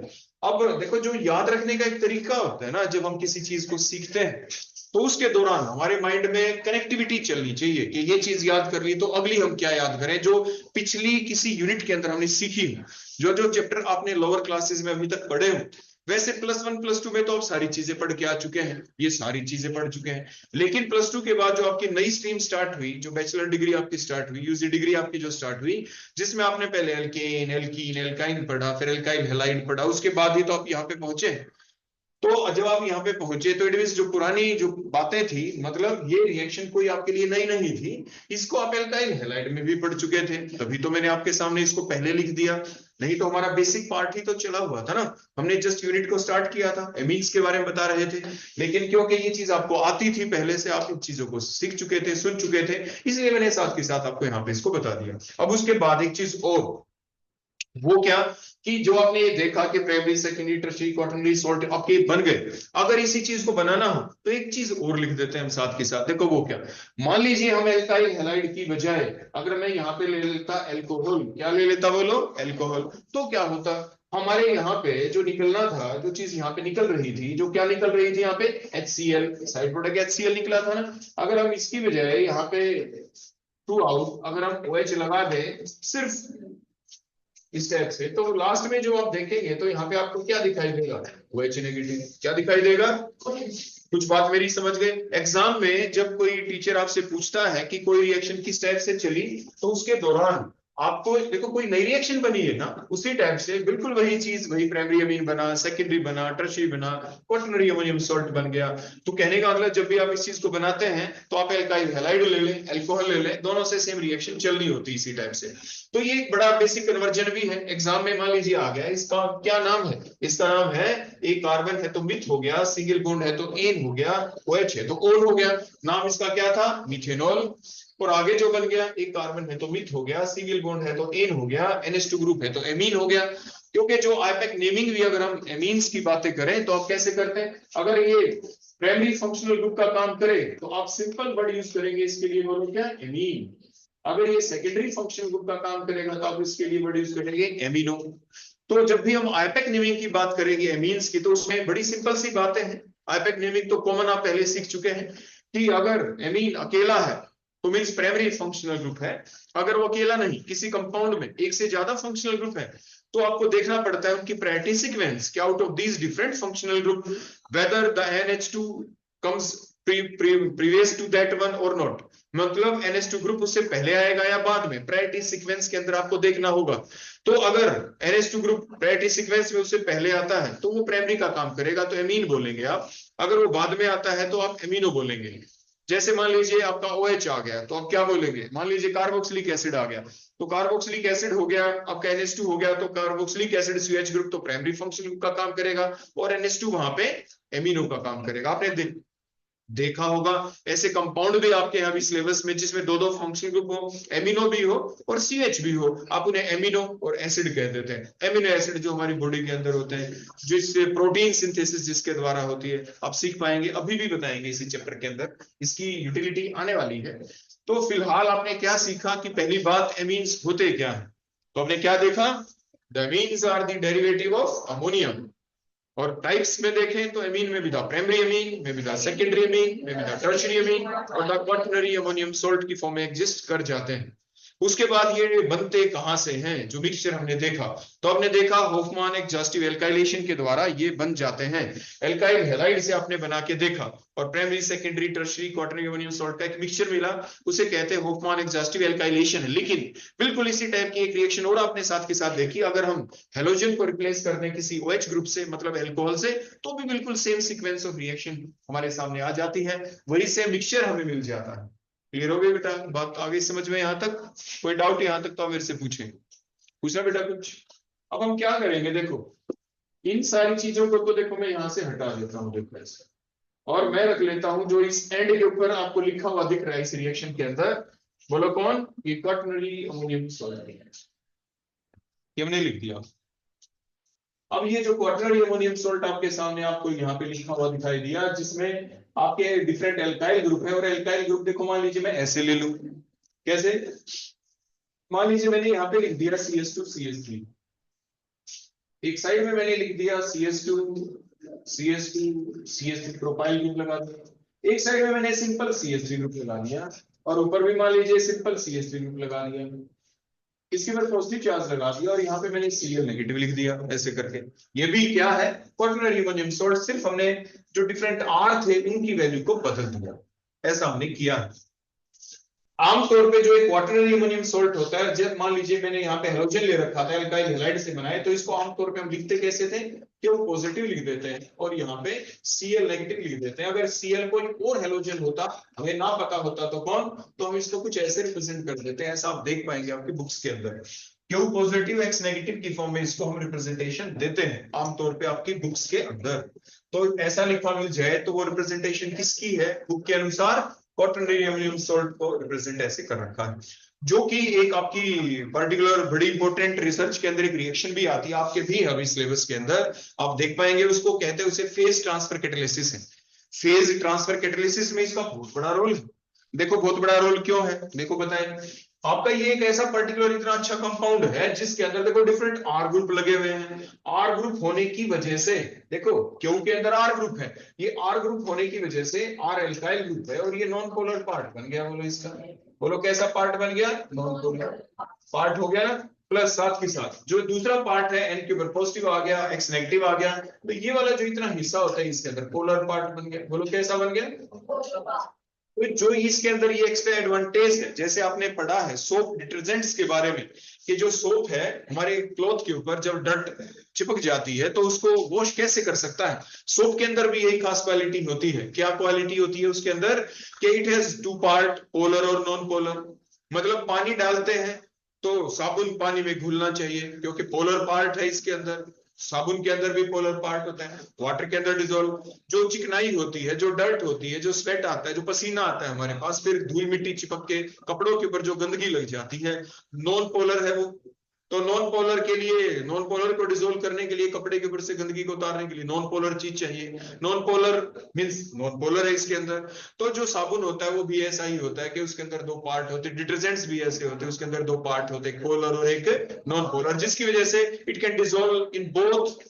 अब देखो जो याद रखने का एक तरीका होता है ना, जब हम किसी चीज को सीखते हैं तो उसके दौरान हमारे माइंड में कनेक्टिविटी चलनी चाहिए कि ये चीज याद कर ली तो अगली हम क्या याद करें जो पिछली किसी यूनिट के अंदर हमने सीखी हो, जो जो चैप्टर आपने लोअर क्लासेस में अभी तक पढ़े हो। वैसे +1 +2 में तो आप सारी चीजें पढ़ के आ चुके हैं, ये सारी चीजें पढ़ चुके हैं, लेकिन +2 के बाद जो आपकी नई स्ट्रीम स्टार्ट हुई, जो बैचलर डिग्री आपकी स्टार्ट हुई, यूजी डिग्री आपकी जो स्टार्ट हुई, जिसमें आपने पहले एल्केन, एल्कीन, एल्काइन पढ़ा, फिर एल्काइल हैलाइड पढ़ा, उसके बाद ही तो आप यहाँ पे पहुंचे। तो जब आप यहाँ पे पहुंचे तो इट मींस जो पुरानी जो बातें थी, मतलब ये रिएक्शन कोई आपके लिए नई नहीं थी, इसको आप एल्काइल हैलाइड में भी पढ़ चुके थे, तभी तो मैंने आपके सामने इसको पहले लिख दिया। नहीं तो हमारा बेसिक पार्ट ही तो चला हुआ था ना, हमने जस्ट यूनिट को स्टार्ट किया था, एमीन्स के बारे में बता रहे थे, लेकिन क्योंकि ये चीज आपको आती थी पहले से, आप इन चीजों को सीख चुके थे, सुन चुके थे, इसलिए मैंने साथ के साथ आपको यहाँ पे इसको बता दिया। अब उसके बाद एक चीज और, वो क्या कि जो आपने ये देखा कि primary, secondary, tertiary, quaternary salt आपके बन गए, अगर इसी चीज को बनाना हो तो एक चीज और लिख देते हैं हम साथ के साथ। देखो वो क्या, मान लीजिए हम एल्काइल हैलाइड की बजाय अगर मैं यहाँ पे ले लेता अल्कोहल, क्या ले लेता बोलो, अल्कोहल, तो क्या होता, हमारे यहाँ पे जो निकलना था, जो चीज यहाँ पे निकल रही थी, जो क्या निकल रही थी यहाँ पे, HCl, साइड प्रोडक्ट HCl निकला था ना। अगर हम इसकी बजाय यहाँ पे थ्रू आउट अगर हम OH लगा दें सिर्फ इस टाइप से, तो लास्ट में जो आप देखेंगे तो यहाँ पे आपको क्या दिखाई देगा, OH नेगेटिव, क्या दिखाई देगा, कुछ बात मेरी समझ गए। एग्जाम में जब कोई टीचर आपसे पूछता है कि कोई रिएक्शन किस टाइप से चली, तो उसके दौरान आपको देखो कोई नई रिएक्शन बनी है ना, उसी टाइप से बिल्कुल वही चीज, वही प्राइमरी अमीन बना, सेकेंडरी बना, टर्शियरी बना, क्वाटरनरी अमोनियम सॉल्ट बन गया। तो कहने का मतलब जब भी आप इस चीज को बनाते हैं तो आप एल्काइल हैलाइड ले लें, अल्कोहल ले लें, दोनों से सेम रिएक्शन चलनी होती है इसी टाइप से। तो ये एक बड़ा बेसिक कन्वर्जन भी है, एग्जाम में मान लीजिए आ गया, इसका क्या नाम है, इसका नाम है, एक कार्बन है तो मिथ हो गया, सिंगल बॉन्ड है तो एन हो गया, OH है तो ओन हो गया, नाम इसका क्या था, मिथेनॉल। और आगे जो बन गया, एक कार्बन है तो मिथ हो गया, सिंगल बॉन्ड है तो एन हो गया, NH2 ग्रुप है तो एमीन हो गया। क्योंकि जो आईपैक नेमिंग भी अगर हम एमीन्स की बातें करें तो आप कैसे करते हैं, अगर ये प्राइमरी फंक्शनल ग्रुप का काम करे तो आप सिंपल वर्ड यूज करेंगे इसके लिए, बोलो क्या, एमीन। अगर ये सेकेंडरी फंक्शनल ग्रुप का काम करेगा तो आप इसके लिए वर्ड यूज करेंगे एमिनो। तो जब भी हम आईपैक नेमिंग की बात करेंगे एमीन्स की, तो उसमें बड़ी सिंपल सी बातें हैं। आईपैक नेमिंग तो कॉमन आप पहले सीख चुके हैं कि अगर एमीन अकेला है तो मींस प्राइमरी फंक्शनल ग्रुप है, अगर वो अकेला नहीं, किसी कंपाउंड में एक से ज्यादा फंक्शनल ग्रुप है, तो आपको देखना पड़ता है उनकी प्रायोरिटी सीक्वेंस कि out of these different functional group whether the NH2 comes previous to that one और नॉट, मतलब NH2 ग्रुप उससे पहले आएगा या बाद में, प्रायोरिटी सीक्वेंस के अंदर आपको देखना होगा। तो अगर NH2 ग्रुप प्रायोरिटी सीक्वेंस में उससे पहले आता है तो वो प्राइमरी का काम करेगा, तो एमीन बोलेंगे आप। अगर वो बाद में आता है तो आप एमिनो बोलेंगे। जैसे मान लीजिए आपका OH आ गया तो आप क्या बोलेंगे, मान लीजिए कार्बोक्सिलिक एसिड आ गया, तो कार्बोक्सिलिक एसिड हो गया, आपका NH2 हो गया, तो कार्बोक्सिलिक एसिड CH ग्रुप तो प्राइमरी फंक्शनल ग्रुप का काम करेगा और NH2 वहां पे एमिनो का काम करेगा। आपने देखा होगा ऐसे कंपाउंड भी आपके यहाँ भी सिलेबस में जिसमें दो दो फंक्शनल ग्रुप हो, एमिनो भी हो और CH भी हो, आप उन्हें एमिनो और एसिड कह देते हैं। एमिनो एसिड जो हमारी बॉडी के अंदर होते हैं, जिससे प्रोटीन सिंथेसिस जिसके द्वारा होती है, आप सीख पाएंगे, अभी भी बताएंगे इसी चैप्टर के अंदर, इसकी यूटिलिटी आने वाली है। तो फिलहाल आपने क्या सीखा कि पहली बात एमीन्स होते क्या है, तो आपने क्या देखा, the amines are the derivative of ammonium. और टाइप्स में देखें तो एमीन में भी था प्राइमरी एमीन, में भी था सेकेंडरी एमीन, में भी था टर्शियरी एमीन, और द क्वाटरनरी अमोनियम सॉल्ट की फॉर्म में एग्जिस्ट कर जाते हैं। उसके बाद ये बनते कहां से हैं, जो मिक्सचर हमने देखा, तो आपने देखा होफमान एग्जॉस्टिव एल्काइलेशन के द्वारा ये बन जाते हैं। एल्काइल हैलाइड से आपने बना के देखा, और primary, secondary, tertiary, quaternary ammonium salt का एक मिक्सचर मिला, उसे कहते हैं होफमान एग्जॉस्टिव एल्काइलेशन। लेकिन बिल्कुल इसी टाइप की एक रिएक्शन और आपने साथ के साथ देखी, अगर हम हेलोजन को रिप्लेस कर दें किसी OH ग्रुप से, मतलब अल्कोहल से, तो भी बिल्कुल सेम सीक्वेंस ऑफ रिएक्शन हमारे सामने आ जाती है, वही सेम मिक्सचर हमें मिल जाता है। क्लियर हो गई बेटा, बात आगे समझ में यहाँ तक, कोई डाउट यहाँ तक तो मेरे से पूछे, पूछना बेटा कुछ। अब हम क्या करेंगे, देखो इन सारी चीजों को तो देखो मैं यहाँ से हटा देता हूँ, देखो ऐसे, और मैं रख लेता हूं जो इस एंड के ऊपर आपको लिखा हुआ दिख रहा है इस रिएक्शन के अंदर, बोलो कौन, ये क्वाटरनरी अमोनियम सॉल्ट, ये हमने लिख दिया। अब ये जो क्वाटरनरी अमोनियम सॉल्ट आपके सामने आपको यहाँ पे लिखा हुआ दिखाई दिया, जिसमें आपके डिफरेंट एल्काइल ग्रुप है, और एल्काइल ग्रुप देखो मान लीजिए मैं ऐसे ले लूं, कैसे, मान लीजिए मैंने यहाँ पे लिख दिया CH2 CH3, एक साइड में मैंने लिख दिया CH2 CH2 CH3 propyl group लगा दिया, एक साइड में मैंने सिंपल CH3 ग्रुप लगा लिया और ऊपर भी मान लीजिए सिंपल CH3 ग्रुप लगा लिया, इसके बाद पॉजिटिव चार्ज लगा दिया और यहाँ पे मैंने Cl नेगेटिव लिख दिया ऐसे करके। ये भी क्या है, क्वाटरनरी अमोनियम सॉल्ट, सिर्फ हमने जो डिफरेंट R थे उनकी वैल्यू को बदल दिया, ऐसा हमने किया है। आमतौर पे जो एक क्वाटरनरी अमोनियम सॉल्ट होता है, जब मान लीजिए मैंने यहाँ पे हेलोजन ले रखा था एल्काइल हैलाइड से बनाए, तो इसको आमतौर पे हम लिखते कैसे थे कि वो पॉजिटिव लिख देते हैं और यहाँ पे Cl नेगेटिव लिख देते हैं। अगर Cl कोई और हेलोजन होता, हमें ना पता होता तो कौन, तो हम इसको कुछ ऐसे रिप्रेजेंट कर देते हैं, ऐसा आप देख पाएंगे आपकी बुक्स के अंदर। क्यू पॉजिटिव एक्स नेगेटिव की फॉर्म में इसको हम रिप्रेजेंटेशन देते हैं आमतौर पे आपकी बुक्स के अंदर। तो ऐसा लिखा मिल जाए तो वो रिप्रेजेंटेशन किसकी है, बुक के अनुसार क्वाटरनरी अमोनियम सॉल्ट को रिप्रेजेंट ऐसे कर रखा है, जो कि एक आपकी पर्टिकुलर बड़ी इंपॉर्टेंट रिसर्च के अंदर एक रिएक्शन भी आती है, आपके भी है अभी सिलेबस के अंदर, आप देख पाएंगे। उसको कहते हैं, उसे फेज ट्रांसफर कैटालिसिस है। फेज ट्रांसफर कैटालिसिस में इसका बहुत बड़ा रोल है। देखो बहुत बड़ा रोल क्यों है, देखो बताएं। आपका ये एक ऐसा पर्टिकुलर इतना अच्छा कंपाउंड है जिसके अंदर देखो डिफरेंट R ग्रुप लगे हुए हैं। R ग्रुप होने की वजह से, देखो क्यों के अंदर R ग्रुप है, ये R ग्रुप होने की वजह से R एल्काइल ग्रुप है और ये नॉन पोलर पार्ट बन गया। बोलो इसका, बोलो कैसा पार्ट बन गया, नॉन पोलर पार्ट हो गया ना। प्लस साथ के साथ जो दूसरा पार्ट है N के ऊपर पॉजिटिव आ गया, X नेगेटिव आ गया, तो ये वाला जो इतना हिस्सा होता है इसके अंदर पोलर पार्ट बन गया। बोलो कैसा बन गया। तो जो इसके अंदर ये एक्स्ट्रा एडवांटेज है, जैसे आपने पढ़ा है सोप डिटर्जेंट्स के बारे में कि जो सोप है हमारे क्लॉथ के ऊपर जब डर्ट चिपक जाती है तो उसको वॉश कैसे कर सकता है, सोप के अंदर भी यही खास क्वालिटी होती है। क्या क्वालिटी होती है उसके अंदर कि it has two part, polar और नॉन पोलर। मतलब पानी डालते हैं तो साबुन पानी में घुलना चाहिए क्योंकि पोलर पार्ट है इसके अंदर, साबुन के अंदर भी पोलर पार्ट होता है, वाटर के अंदर डिजोल्व। जो चिकनाई होती है, जो डर्ट होती है, जो स्वेट आता है, जो पसीना आता है हमारे पास, फिर धूल मिट्टी चिपक के कपड़ों के ऊपर जो गंदगी लग जाती है, नॉन पोलर है वो। तो नॉन पोलर के लिए, नॉन पोलर को डिसोल्व करने के लिए, कपड़े के ऊपर से गंदगी को उतारने के लिए नॉन पोलर चीज चाहिए। Non polar means non polar है इसके अंदर। तो जो साबुन होता है वो भी ऐसा ही होता है कि उसके अंदर दो पार्ट होते हैं, डिटर्जेंट्स भी ऐसे होते हैं, उसके अंदर दो पार्ट होते हैं, पोलर और एक नॉन पोलर, जिसकी वजह से it can dissolve in both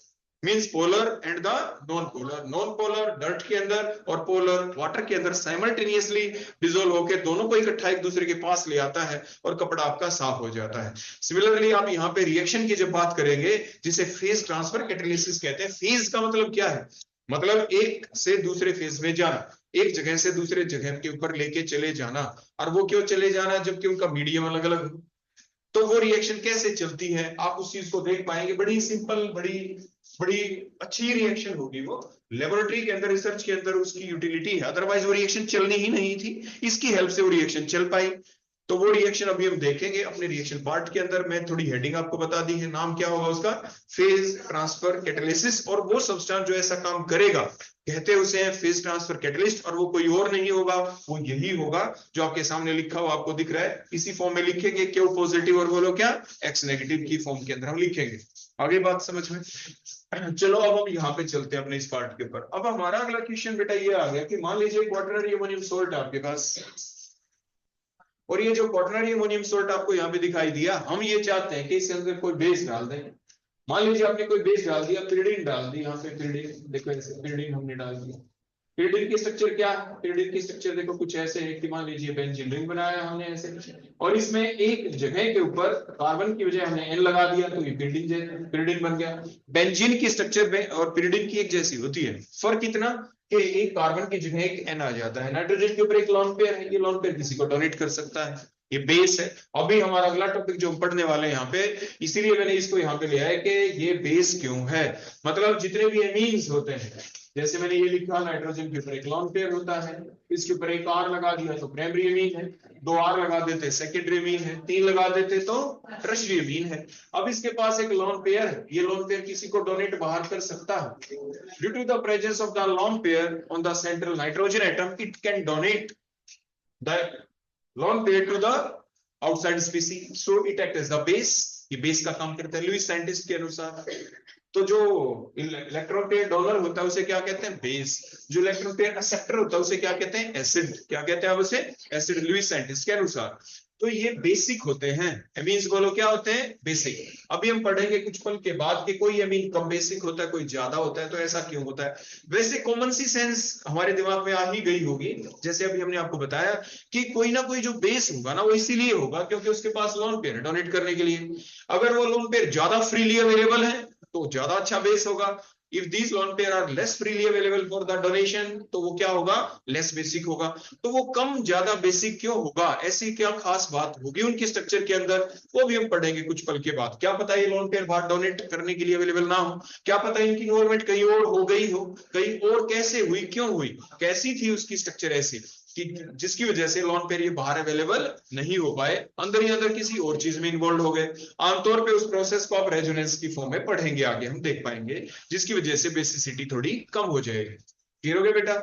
means polar and the non polar. Non polar dirt के अंदर और पोलर वाटर के अंदर साइमल्टेनियसली डिसोल्व होकर दोनों को इकट्ठा एक दूसरे के पास ले आता है और कपड़ा आपका साफ हो जाता है। सिमिलरली आप यहाँ पे रिएक्शन की जब बात करेंगे जिसे फेज ट्रांसफर कैटालिसिस कहते हैं। फेज का मतलब क्या है, मतलब एक से दूसरे फेज में जाना, एक जगह से दूसरे जगह के ऊपर लेके चले जाना। और वो क्यों चले जाना, जबकि उनका मीडियम अलग अलग हो। तो वो रिएक्शन कैसे चलती है आप उस चीज को देख पाएंगे। बड़ी सिंपल, बड़ी बड़ी अच्छी रिएक्शन होगी वो। लेबोरेटरी के अंदर, रिसर्च के अंदर उसकी यूटिलिटी है, अदरवाइज वो रिएक्शन चलनी ही नहीं थी। इसकी हेल्प से वो रिएक्शन चल पाई। तो वो रिएक्शन अभी हम देखेंगे अपने रिएक्शन पार्ट के अंदर। मैं थोड़ी हेडिंग आपको बता दी है, नाम क्या होगा उसका, फेज ट्रांसफर कैटालिसिस। और वो सब्सटेंस जो ऐसा काम करेगा कहते हैं उसे फेज ट्रांसफर कैटालिस्ट, और वो कोई और नहीं होगा, वो यही होगा जो आपके सामने लिखा हुआ आपको दिख रहा है। इसी फॉर्म में लिखेंगे, क्यू पॉजिटिव और बोलो क्या, एक्स नेगेटिव की फॉर्म के अंदर हम लिखेंगे। आगे बात समझ में। चलो अब हम यहाँ पे चलते हैं अपने इस पार्ट के ऊपर। अब हमारा अगला क्वेश्चन बेटा ये आ गया कि मान लीजिए क्वाटरनरी अमोनियम सोल्ट आपके पास, और ये जो क्वाटरनरी अमोनियम सोल्ट आपको यहाँ पे दिखाई दिया, हम ये चाहते हैं कि इसके अंदर कोई बेस डाल दें। मान लीजिए आपने कोई बेस डाल दिया, पिरिडीन डाल दी, यहाँ पे पिरिडीन, देखो ऐसे पिरिडीन हमने डाल दिया। पिरिडीन की स्ट्रक्चर क्या है, पिरिडीन की स्ट्रक्चर देखो कुछ ऐसे है कि मान लीजिए बेंजीन रिंग बनाया हमने ऐसे, और इसमें एक जगह के ऊपर कार्बन की वजह हमने एन लगा दिया, तो ये पिरिडीन बन गया। बेंजीन की स्ट्रक्चर में और पिरिडीन की एक जैसी होती है, फर्क इतना कि एक कार्बन की जगह एक एन आ जाता है। नाइट्रोजन के ऊपर एक लोन पेयर है, ये लोन पेयर किसी को डोनेट कर सकता है, ये बेस है। अभी हमारा अगला टॉपिक जो हम पढ़ने वाले हैं यहाँ पे, इसीलिए मैंने इसको यहाँ पे लिया है कि ये बेस क्यों है। मतलब जितने भी एमीन्स होते हैं, जैसे मैंने ये लिखा नाइट्रोजन के ऊपर एक लोन पेयर होता है, इसके ऊपर एक R लगा दिया तो प्राइमरी अमीन है, 2 R लगा देते सेकेंडरी अमीन है, 3 लगा देते तो टर्शियरी अमीन है। अब इसके पास एक लोन पेयर है, ये लोन पेयर किसी को डोनेट बाहर कर सकता है। Due to the presence of the lone pair on the central nitrogen atom, it can donate the lone pair to the outside species, so it act as the base. ये base का काम करता है Lewis scientist के अनुसार। तो जो electron pair donor होता है उसे क्या कहते हैं, बेस। जो इलेक्ट्रॉन पेयर एक्सेप्टर होता है उसे क्या कहते हैं, एसिड। क्या कहते हैं उसे, एसिड, लुईस साइंटिस्ट के अनुसार। तो ये बेसिक होते हैं। एमीन्स बोलो क्या होते हैं? बेसिक। अभी हम पढ़ेंगे कुछ पल के बाद कि कोई एमीन कम बेसिक होता है, कोई ज्यादा होता है, तो ऐसा क्यों होता है। वैसे कॉमन सी सेंस हमारे दिमाग में आ ही गई होगी, जैसे अभी हमने आपको बताया कि कोई ना कोई जो बेस होगा ना वो इसीलिए होगा क्योंकि उसके पास लोन पेयर है डोनेट करने के लिए। अगर वो लोन पेयर ज्यादा फ्रीली अवेलेबल है तो ज्यादा अच्छा बेस होगा। If these lone pair are less freely available for the donation, तो वो क्या होगा? लेस बेसिक होगा। तो वो कम ज्यादा बेसिक क्यों होगा, ऐसी क्या खास बात होगी उनके स्ट्रक्चर के अंदर, वो भी हम पढ़ेंगे कुछ पल के बाद। क्या पता ये लोन पेयर बाहर डोनेट करने के लिए अवेलेबल ना हो, क्या पता इनकी इन्वॉल्वमेंट कहीं और हो गई हो, कहीं और कैसे हुई, क्यों हुई, कैसी थी उसकी स्ट्रक्चर ऐसी कि जिसकी वजह से लोन पेयर ये बाहर अवेलेबल नहीं हो पाए, अंदर ही अंदर किसी और चीज में इन्वॉल्व हो गए। आमतौर पे उस प्रोसेस को आप रेजोनेंस की फॉर्म में पढ़ेंगे, आगे हम देख पाएंगे, जिसकी वजह से बेसिसिटी थोड़ी कम हो जाएगी। क्लियर हो गया बेटा?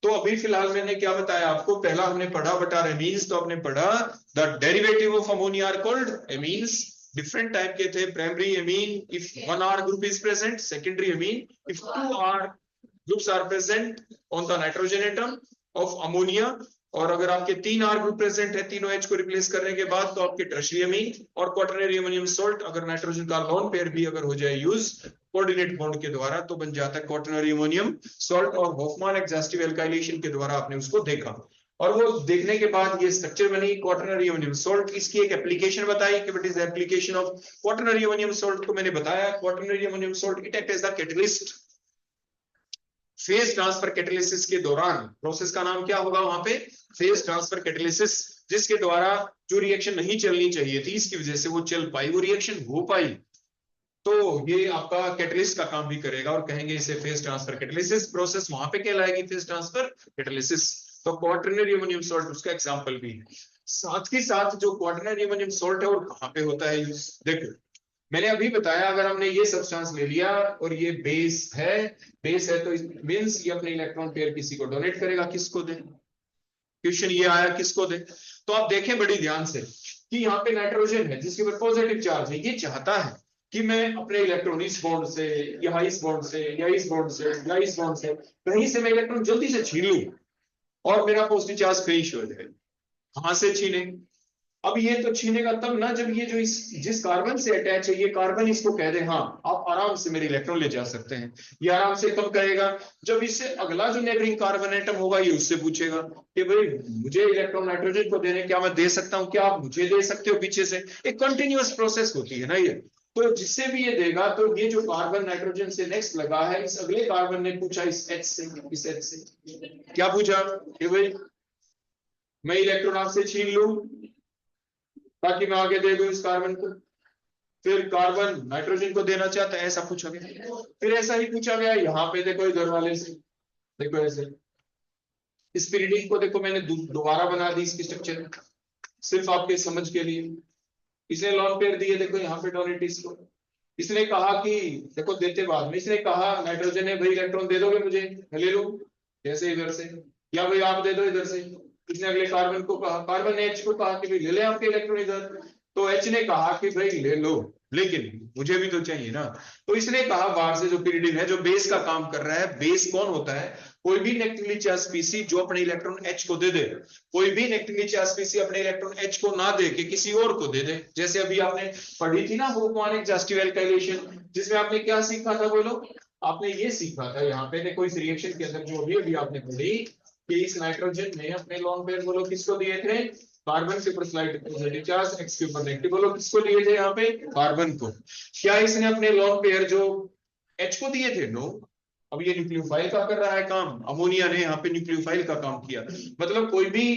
तो अभी फिलहाल मैंने क्या बताया आपको, पहला हमने पढ़ा बटा एमीन्स, तो आपने पढ़ा the derivative of ammonia are called amines. Different type के थे, primary amine if one R group is present, secondary amine if two R groups are present on the nitrogen atom of ammonia, और अगर आपके 3 are group present है तीनों H को replace करने के बाद तो आपके टर्शियरी अमीन और क्वाटरनरी अमोनियम सॉल्ट, अगर नाइट्रोजन का लोन पेयर भी अगर हो जाए यूज कोऑर्डिनेट बॉन्ड के द्वारा तो बन जाता है क्वाटरनरी अमोनियम सॉल्ट, और हॉफमैन एग्जॉस्टिव एल्काइलेशन के द्वारा आपने उसको देखा, और वो देखने के बाद ये स्ट्रक्चर बनी क्वाटरनरी अमोनियम सॉल्ट। इसकी एक एप्लीकेशन बताई कि what is the application of quaternary ammonium salt, तो मैंने बताया quaternary ammonium salt it act as the catalyst. Phase transfer catalysis के दौरान प्रोसेस का नाम क्या होगा वहां पे? फेज ट्रांसफर कैटालिसिस, जिसके द्वारा जो रिएक्शन नहीं चलनी चाहिए थी इसकी वजह से वो चल पाई, वो रिएक्शन हो पाई, तो ये आपका कैटलिस्ट का काम भी करेगा और कहेंगे इसे फेज ट्रांसफर कैटालिसिस। प्रोसेस वहां पे कहलाएगी फेज ट्रांसफर कैटालिसिस। तो क्वाटरनरी अमोनियम सॉल्ट उसका एग्जांपल भी है। साथ ही साथ जो क्वाटरनरी अमोनियम सॉल्ट है और कहां पे होता है यूज, देखो मैंने अभी बताया अगर हमने ये सब्सटेंस ले लिया और ये बेस है, बेस है तो मींस ये अपने इलेक्ट्रॉन पेयर किसी को डोनेट करेगा, किसको दे? क्वेश्चन ये आया किसको दे। तो आप देखें बड़ी ध्यान से कि यहाँ पे नाइट्रोजन है जिसके ऊपर पॉजिटिव चार्ज है, ये चाहता है कि मैं अपने इलेक्ट्रॉन इस बॉन्ड से या इस बॉन्ड से या इस बॉन्ड से या इस बॉन्ड से कहीं से मैं इलेक्ट्रॉन जल्दी से छीन लूं और मेरा पॉजिटिव चार्ज कहीं शो हो जाए। कहां से छीने? अब ये तो छीनेगा तब ना जब ये जो जिस कार्बन से अटैच है ये कार्बन इसको कह दे हाँ आप आराम से मेरे इलेक्ट्रॉन ले जा सकते हैं। ये आराम से कब करेगा? जब इससे अगला जो नेबरिंग कार्बन एटम होगा ये उससे पूछेगा कि भाई मुझे इलेक्ट्रॉन नाइट्रोजन को देने, क्या मैं दे सकता हूं, क्या आप मुझे दे सकते हो? पीछे से एक कंटिन्यूअस प्रोसेस होती है ना ये। तो जिससे भी ये देगा तो ये जो कार्बन नाइट्रोजन से नेक्स्ट लगा है इस अगले कार्बन ने पूछा इस एच से, इस एच से क्या पूछा कि भाई मैं इलेक्ट्रॉन आपसे छीन लूं ताकि मैं आगे दे दूं इस कार्बन को। फिर कार्बन नाइट्रोजन को देना चाहता है, ऐसा पूछा गया। फिर ऐसा ही पूछा गया यहाँ पे, देखो इधर वाले से, देखो ऐसे इस पिरिडिन को देखो मैंने दोबारा बना दी इसकी स्ट्रक्चर सिर्फ आपके समझ के लिए। इसने लॉन पेयर दिए, देखो यहाँ पे डोनेट इसको, इसने कहा कि देखो देते बाद में इसने कहा नाइट्रोजन ने भाई इलेक्ट्रॉन दे दोगे मुझे, मैं ले लूं जैसे इधर से, या भाई आप दे दो इधर से। इसने अगले कार्बन को कहा, कार्बन ने एच को कहा कि भाई ले ले आपके इलेक्ट्रॉन इधर, तो एच ने कहा कि भाई ले लो लेकिन मुझे भी तो चाहिए ना। तो इसने कहा बाहर से जो पिरिडिन है जो बेस का काम कर रहा है, बेस कौन होता है? कोई भी नेगेटिवली चार्ज स्पीशीज जो अपने इलेक्ट्रॉन एच को दे दे, कोई भी नेगेटिवली चार्ज स्पीशीज अपने इलेक्ट्रॉन एच को ना दे के किसी और को दे दे। जैसे अभी आपने पढ़ी थी ना होमोनिक एग्जॉस्टिव एल्काइलेशन, जिसमें आपने क्या सीखा था बोलो? आपने ये सीखा था यहाँ पे देखो इस रिएक्शन के अंदर जो अभी आपने पढ़ी कि इस नाइट्रोजन ने अपने लोन पेयर बोलो किसको दिए थे? कार्बन के ऊपर स्लाइड पॉजिटिव चार्ज, एक्स के ऊपर नेगेटिव, बोलो किसको दिए थे यहाँ पे? कार्बन को। क्या इसने अपने लोन पेयर जो एच को दिए थे? नो। अब ये न्यूक्लियोफाइल का कर रहा है काम, अमोनिया ने यहाँ पे न्यूक्लियोफाइल का काम किया। मतलब कोई भी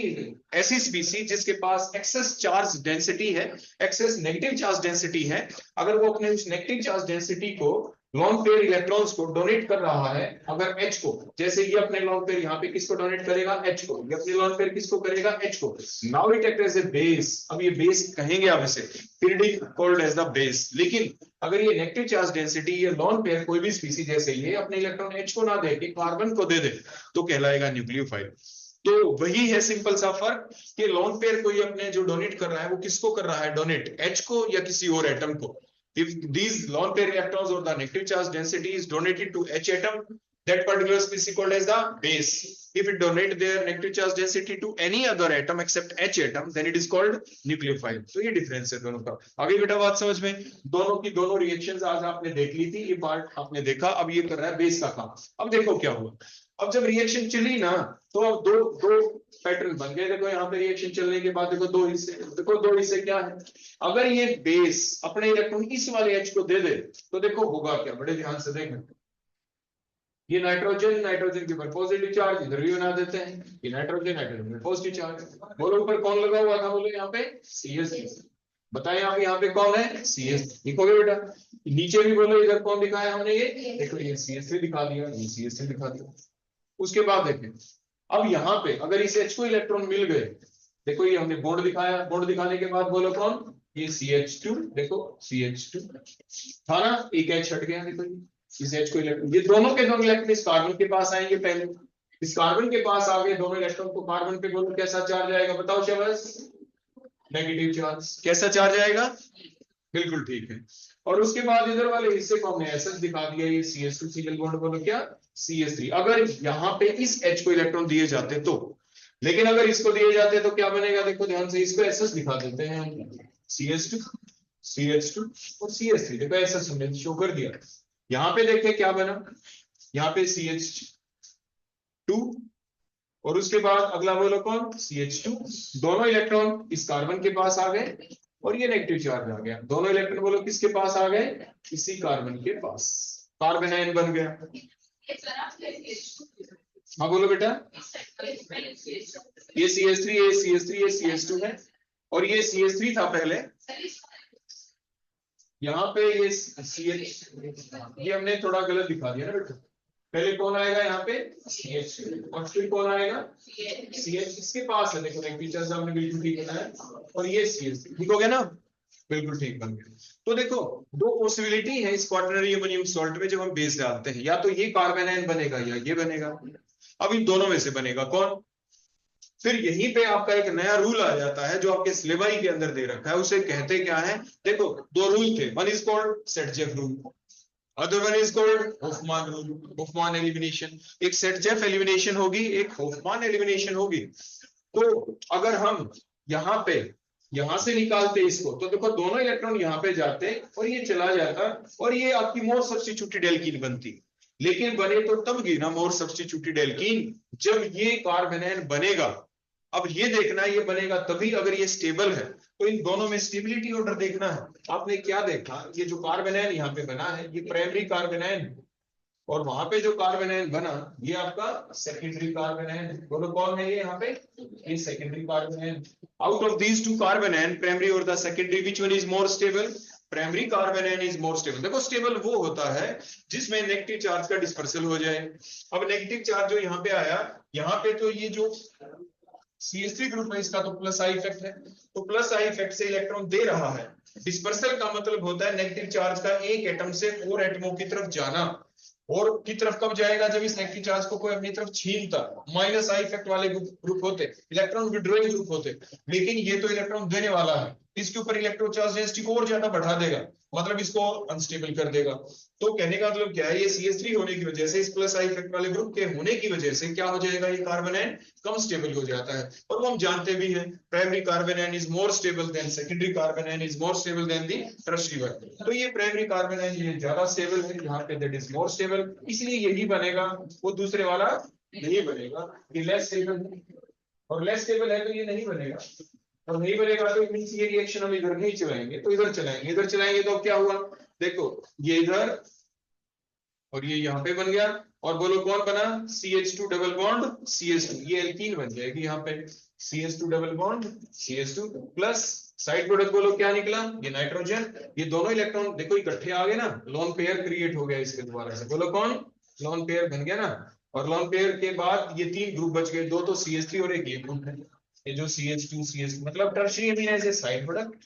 ऐसी स्पीसी जिसके पास एक्सेस चार्ज डेंसिटी है, एक्सेस नेगेटिव चार्ज डेंसिटी है, अगर वो अपने उस नेगेटिव चार्ज डेंसिटी को लॉन पेयर इलेक्ट्रॉन्स को डोनेट कर रहा है, अगर एच को, जैसे ये अपने लॉन पेयर यहाँ पे किसको डोनेट करेगा? एच को। ये अपने लॉन पेयर किसको करेगा? एच को। Now it act as a base. अब ये बेस कहेंगे आप इसे, pyridine called as the base. लेकिन अगर ये नेगेटिव चार्ज डेंसिटी ये लॉन पेयर कोई भी स्पीसी जैसे ये अपने इलेक्ट्रॉन एच को ना दे के कार्बन को दे दे तो कहलाएगा न्यूक्लियोफाइल। तो वही है सिंपल सा फर्क कि लॉन पेयर कोई अपने जो डोनेट कर रहा है वो किसको कर रहा है डोनेट? एच को या किसी और एटम को। If these lone pair electrons or the negative charge density is donated to H atom, that particular species called as the base. If it donate their negative charge density to any other atom except H atom, then it is called nucleophile. तो ये difference है दोनों का. आगे बेटा बात समझ में. दोनों की दोनों रिएक्शंस आज आपने देख ली थी, ये पार्ट आपने देखा. अब ये कर रहा है बेस का काम. अब देखो क्या हुआ. अब जब रिएक्शन चली ना, तो अब दो पैटर्न बन गए. देखो यहाँ पे रिएक्शन चलने के बाद देखो दो हिस्से. देखो दो हिस्से क्या है. अगर ये बेस अपने इलेक्ट्रॉन इस वाले H को दे दे, तो देखो होगा क्या. बड़े ध्यान से देखें. ये नाइट्रोजन के ऊपर पॉजिटिव चार्ज इधर भी बना देते हैं. ये नाइट्रोजन में पॉजिटिव चार्ज. बोलो ऊपर कौन लगा हुआ था. बोलो यहाँ पे CS. बताएं आप यहाँ पे कौन है. CS. लिखोगे बेटा. नीचे भी बोलो इधर कौन दिखाया हमने. ये देखो ये CS3 दिखा दिया, ये CS3 दिखा दिया. उसके बाद देखें, अब यहाँ पे अगर इस H को इलेक्ट्रॉन मिल गए, देखो ये हमने बॉन्ड दिखाया. बॉन्ड दिखाने के बाद बोलो कौन. ये CH2. देखो CH2 था ना, एक H हट गया. देखो इस H को इलेक्ट्रॉन, ये दोनों के दोनों इलेक्ट्रॉन इस कार्बन के पास आएंगे. पहले इस कार्बन के पास आ गए दोनों इलेक्ट्रॉन, तो कार्बन पे बोलो कैसा चार्ज आएगा. बताओ शबाश. Negative charge. कैसा चार्ज आएगा. बिल्कुल ठीक है. और उसके बाद इधर वाले हिस्से को हमने ऐसा दिखा दिया. ये CS2 सिंगल बॉन्ड बोलो क्या. CS3. अगर यहाँ पे इस H को इलेक्ट्रॉन दिए जाते तो, लेकिन अगर इसको दिए जाते तो क्या बनेगा. देखो ध्यान से, इसको SS दिखा देते हैं हम. CS2 CH2 और CS3. देखो SS हमने शो कर दिया. यहाँ पे देखें क्या बना. यहाँ पे CH2 और उसके बाद अगला बोलो कौन. CH2. दोनों इलेक्ट्रॉन इस कार्बन के पास आ गए और ये नेगेटिव चार्ज आ गया. दोनों इलेक्ट्रॉन बोलो किसके पास आ गए. इसी कार्बन के पास. कार्बन आयन बन गया. हाँ बोलो बेटा. ये CH3, ये CH3, ये CH2 है और ये CH3 था पहले. यहाँ पे ये CH, ये हमने थोड़ा गलत दिखा दिया ना बेटा. पहले कौन आएगा यहाँ पे. CH और फिर कौन आएगा. CH. इसके पास है. देखो नेगेटिव चार्ज हमने बिल्कुल ठीक बनाया. और ये CH. ठीक हो गया ना. बिल्कुल ठीक बन गया. तो देखो दो पॉसिबिलिटी है इस क्वाटरनरी अमोनियम सॉल्ट में जब हम बेस डालते हैं. या तो ये कार्बन आयन बनेगा या ये बनेगा. अब इन दोनों में से बनेगा कौन. फिर यहीं पे आपका एक नया रूल आ जाता है जो आपके सिलेबस के अंदर दे रखा है. उसे कहते क्या है. देखो दो रूल थे. One is called सेटजेफ rule, other one is called होफमान rule. होफमान elimination. एक सेटजेफ एलिमिनेशन होगी, एक होफमान एलिमिनेशन होगी. तो अगर हम यहां से निकालते इसको, तो देखो दोनों इलेक्ट्रॉन यहाँ पे जाते और ये चला जाता और ये आपकी मोर सब्स्टिट्यूटेड एल्कीन बनती. लेकिन बने तो तब की ना मोर सब्स्टिट्यूटेड एल्कीन जब ये कार्बन आयन बनेगा. अब ये देखना ये बनेगा तभी अगर ये स्टेबल है. तो इन दोनों में स्टेबिलिटी ऑर्डर देखना है. आपने क्या देखा, ये जो कार्बन आयन यहाँ पे बना है ये प्राइमरी कार्बन आयन, और वहां पे जो कार्बन आयन बना ये आपका सेकेंडरी कार्बन आयन. बोलो कौन है ये यहाँ पे. ये secondary carbon ion. Out of these two carbon ion, primary और the secondary, which one is more stable. Primary carbon ion is more stable. देखो स्टेबल वो होता है जिसमें नेगेटिव चार्ज का डिस्पर्सल हो जाए. अब नेगेटिव चार्ज जो यहाँ पे आया, यहाँ पे तो ये जो CH3 ग्रुप है इसका तो प्लस आई इफेक्ट है. तो प्लस आई इफेक्ट से इलेक्ट्रॉन दे रहा है. डिस्पर्सल का मतलब होता है नेगेटिव चार्ज का एक एटम से और एटमों की तरफ जाना. और की तरफ कब जाएगा, जब इस नेगेटिव चार्ज को कोई अपनी तरफ छीनता. माइनस आई इफेक्ट वाले ग्रुप होते, इलेक्ट्रॉन विड्रॉइंग ग्रुप होते. लेकिन ये तो इलेक्ट्रॉन देने वाला है, इसके ऊपर इलेक्ट्रॉन चार्ज डेंसिटी को और ज्यादा बढ़ा देगा, मतलब इसको अनस्टेबल कर देगा. तो कहने का मतलब क्या है, ये CH3 होने की वजह से, इस प्लस आई इफेक्ट वाले ग्रुप के होने की वजह से क्या हो जाएगा, ये कार्बन आयन कम स्टेबल हो जाता है. और वो हम जानते भी हैं, primary carbon ion is more stable then secondary carbon ion is more stable then the tertiary one. तो ये प्राइमरी कार्बन आयन ये ज्यादा स्टेबल है, यहाँ पे दैट इज मोर स्टेबल, इसलिए यही बनेगा, वो दूसरे वाला नहीं बनेगा. ये लेस स्टेबल है और लेस स्टेबल है तो ये नहीं बनेगा. और नहीं बनेगा तो मींस ये रिएक्शन हम इधर नहीं चलाएंगे तो इधर चलाएंगे. इधर चलाएंगे तो क्या हुआ, देखो ये इधर और ये यहाँ पे बन गया. और बोलो कौन बना, CH2 डबल बॉन्ड CH2, ये एल्कीन बन जाएगी यहाँ पे. CH2 double bond CH2 plus side product बोलो क्या निकला, ये नाइट्रोजन. ये दोनों इलेक्ट्रॉन देखो इकट्ठे आ गए ना, लोन पेयर क्रिएट हो गया इसके द्वारा से. बोलो कौन, लोन पेयर बन गया ना. और लोन पेयर के बाद ये तीन ग्रुप बच गए, दो तो CH3 और एक ये ग्रुप है. ये जो CH2 CH2 मतलब टर्शियरी अमीन है, साइड प्रोडक्ट.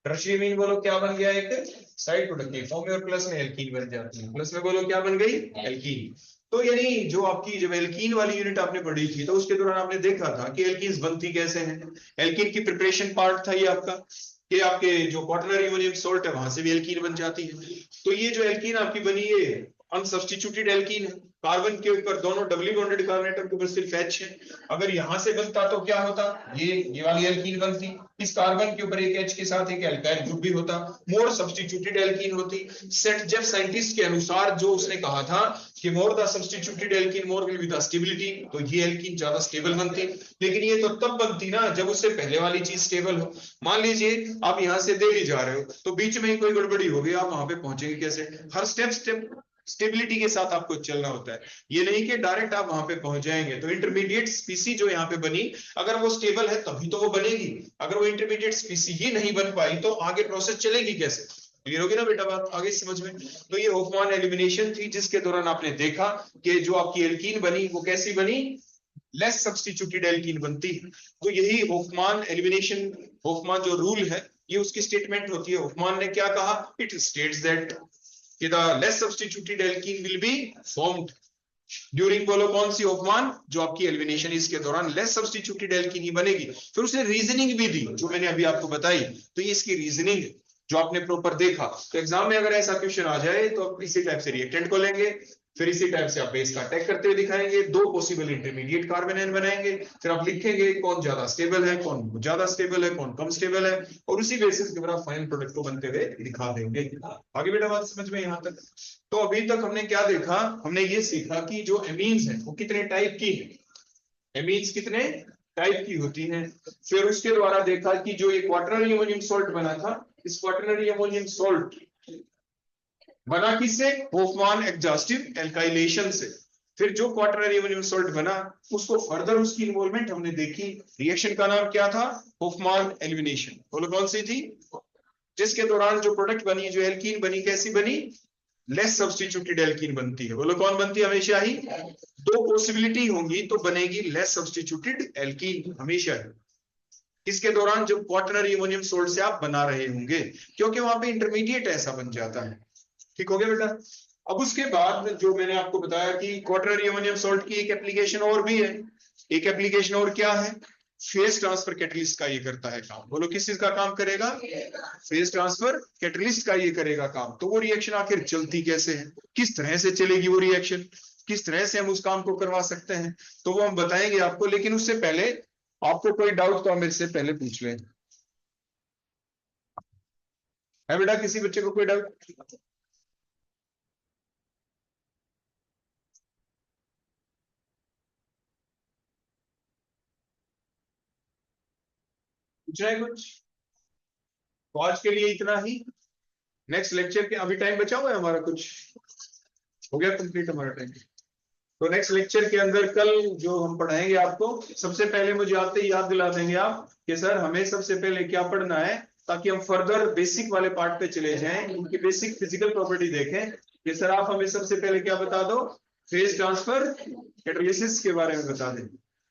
टर्शियरी अमीन बोलो क्या बन गया, एक साइड प्रोडक्ट. के फॉर्म में और प्लस में एल्कीन बन जाती है. प्लस में बोलो क्या बन गई, एल्कीन. तो यानी जो आपकी जब एल्कीन वाली यूनिट आपने पढ़ी थी तो उसके दौरान आपने देखा था कि एल्कीन्स बनती कैसे हैं. एल्कीन की प्रिपरेशन पार्ट था ये आपका, कि आपके जो क्वाटरनरी अमोनियम सॉल्ट है वहां से भी एल्कीन बन जाती है. तो ये जो एल्कीन आपकी बनी है अनसब्स्टिट्यूटेड एल्कीन है. कार्बन के ऊपर दोनों डबली बॉन्डेड कार्बन एटम के ऊपर सिर्फ H है। अगर यहां से बनता तो क्या होता, ये वाली एल्कीन बनती, इस कार्बन के ऊपर एक H के साथ एक एल्काइल ग्रुप भी होता, मोर सब्स्टिट्यूटेड एल्कीन होती। सेट जेफ साइंटिस्ट के अनुसार जो उसने कहा था कि more the substituted alkene more will be the stability, तो ये एल्कीन ज्यादा स्टेबल बनती। लेकिन ये तो तब बनती ना जब उससे पहले वाली चीज स्टेबल हो। मान लीजिए आप यहां से दिल्ली जा रहे हो तो बीच में ही कोई गड़बड़ी हो गई, आप वहां पे पहुंचेंगे कैसे? हर स्टेप स्टेबिलिटी के साथ आपको चलना होता है, ये नहीं कि डायरेक्ट आप वहां पे पहुंच जाएंगे। तो इंटरमीडिएट स्पीसी जो यहाँ पे बनी, अगर वो स्टेबल है तभी तो वो बनेगी, अगर वो इंटरमीडिएट स्पीसी ही नहीं बन पाई तो आगे प्रोसेस चलेगी कैसे? क्लियर होगी ना बेटा बात आगे समझ में? तो ये होफमान एलिमिनेशन थी जिसके दौरान आपने देखा कि जो आपकी एल्कीन बनी वो कैसी बनी, लेस सब्स्टिट्यूटेड एल्कीन बनती है। तो यही होफमान एलिमिनेशन, होफमान जो रूल है ये उसकी स्टेटमेंट होती है। होफमान ने क्या कहा, इट स्टेट्स दैट कि the less substituted alkene will be formed during, बोलो कौन सी होफमान, जो आपकी एलिमिनेशन इसके दौरान लेस सब्स्टिट्यूटेड एल्कीन ही बनेगी। फिर उसने रीजनिंग भी दी जो मैंने अभी आपको बताई, तो ये इसकी रीजनिंग जो आपने प्रॉपर देखा। तो एग्जाम में अगर ऐसा क्वेश्चन आ जाए तो आप इसी टाइप से रिएक्टेंट को लेंगे, फिर इसी टाइप से आप बेस का अटैक करते हुए दिखाएंगे, दो पॉसिबल इंटरमीडिएट कार्बन एन बनाएंगे, फिर आप लिखेंगे कौन ज्यादा स्टेबल है, कौन ज्यादा स्टेबल है, कौन कम स्टेबल है, और उसी बेसिस के ऊपर आप फाइनल प्रोडक्ट को बनते हुए दिखा देंगे। आगे बेटा बात समझ में यहाँ तक? तो अभी तक हमने क्या देखा, हमने ये सीखा कि जो एमीन्स है वो कितने टाइप की है, एमीन्स कितने टाइप की होती हैं। फिर उसके द्वारा देखा कि जो एक क्वाटरनरी अमोनियम सॉल्ट बना था, इस क्वाटरनरी अमोनियम सॉल्ट बना किससे, होफमान एग्जॉस्टिव एल्काइलेशन से। फिर जो क्वाटरनरी अमोनियम सॉल्ट बना उसको फर्दर उसकी इन्वॉल्वमेंट हमने देखी, रिएक्शन का नाम क्या था, होफमान एलिमिनेशन। बोलो कौन सी थी, जिसके दौरान जो प्रोडक्ट बनी, जो एल्कीन बनी, कैसी बनी, लेस सब्स्टिट्यूटेड एल्कीन बनती है। बोलो कौन बनती है, हमेशा ही दो पॉसिबिलिटी होंगी तो बनेगी लेस सब्स्टिट्यूटेड एल्कीन हमेशा ही, इसके दौरान जब क्वाटरनरी अमोनियम सॉल्ट से आप बना रहे होंगे, क्योंकि वहां पे इंटरमीडिएट ऐसा बन जाता है। ठीक हो गया बेटा? अब उसके बाद जो मैंने आपको बताया कि क्वाटरनरी अमोनियम सॉल्ट की एक एप्लीकेशन और भी है, एक एप्लीकेशन और क्या है, फेज ट्रांसफर कैटलिस्ट का ये करता है काम। बोलो किस चीज का काम करेगा, फेज ट्रांसफर कैटलिस्ट का ये करेगा काम। तो वो रिएक्शन आखिर चलती कैसे है, किस तरह से चलेगी वो रिएक्शन, किस तरह से हम उस काम को करवा सकते हैं, तो वो हम बताएंगे आपको। लेकिन उससे पहले आपको कोई डाउट तो मेरे से पहले पूछ लें। है बेटा किसी बच्चे को कोई डाउट? पूछ रहे हैं कुछ? तो आज के लिए इतना ही। नेक्स्ट लेक्चर के अभी टाइम बचा हुआ है हमारा, कुछ हो गया कंप्लीट हमारा टाइम। तो नेक्स्ट लेक्चर के अंदर कल जो हम पढ़ाएंगे आपको, सबसे पहले मुझे आते ही याद दिला देंगे आप कि सर हमें सबसे पहले क्या पढ़ना है, ताकि हम फर्दर बेसिक वाले पार्ट पे चले जाएं, उनकी बेसिक फिजिकल प्रॉपर्टी देखें। कि सर आप हमें सबसे पहले क्या बता दो, फेज ट्रांसफर कैटालिसिस के बारे में बता दें,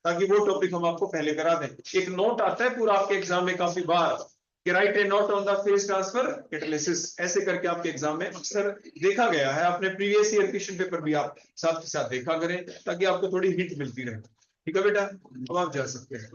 ताकि वो टॉपिक हम आपको पहले करा दें। एक नोट आता है पूरा आपके एग्जाम में काफी बार कि right A note on the phase transfer catalysis, ऐसे करके आपके एग्जाम में अक्सर देखा गया है। आपने प्रीवियस ईयर क्वेश्चन पेपर भी आप साथ के साथ देखा करें, ताकि आपको थोड़ी हिंट मिलती रहे। ठीक है बेटा, अब आप जा सकते हैं।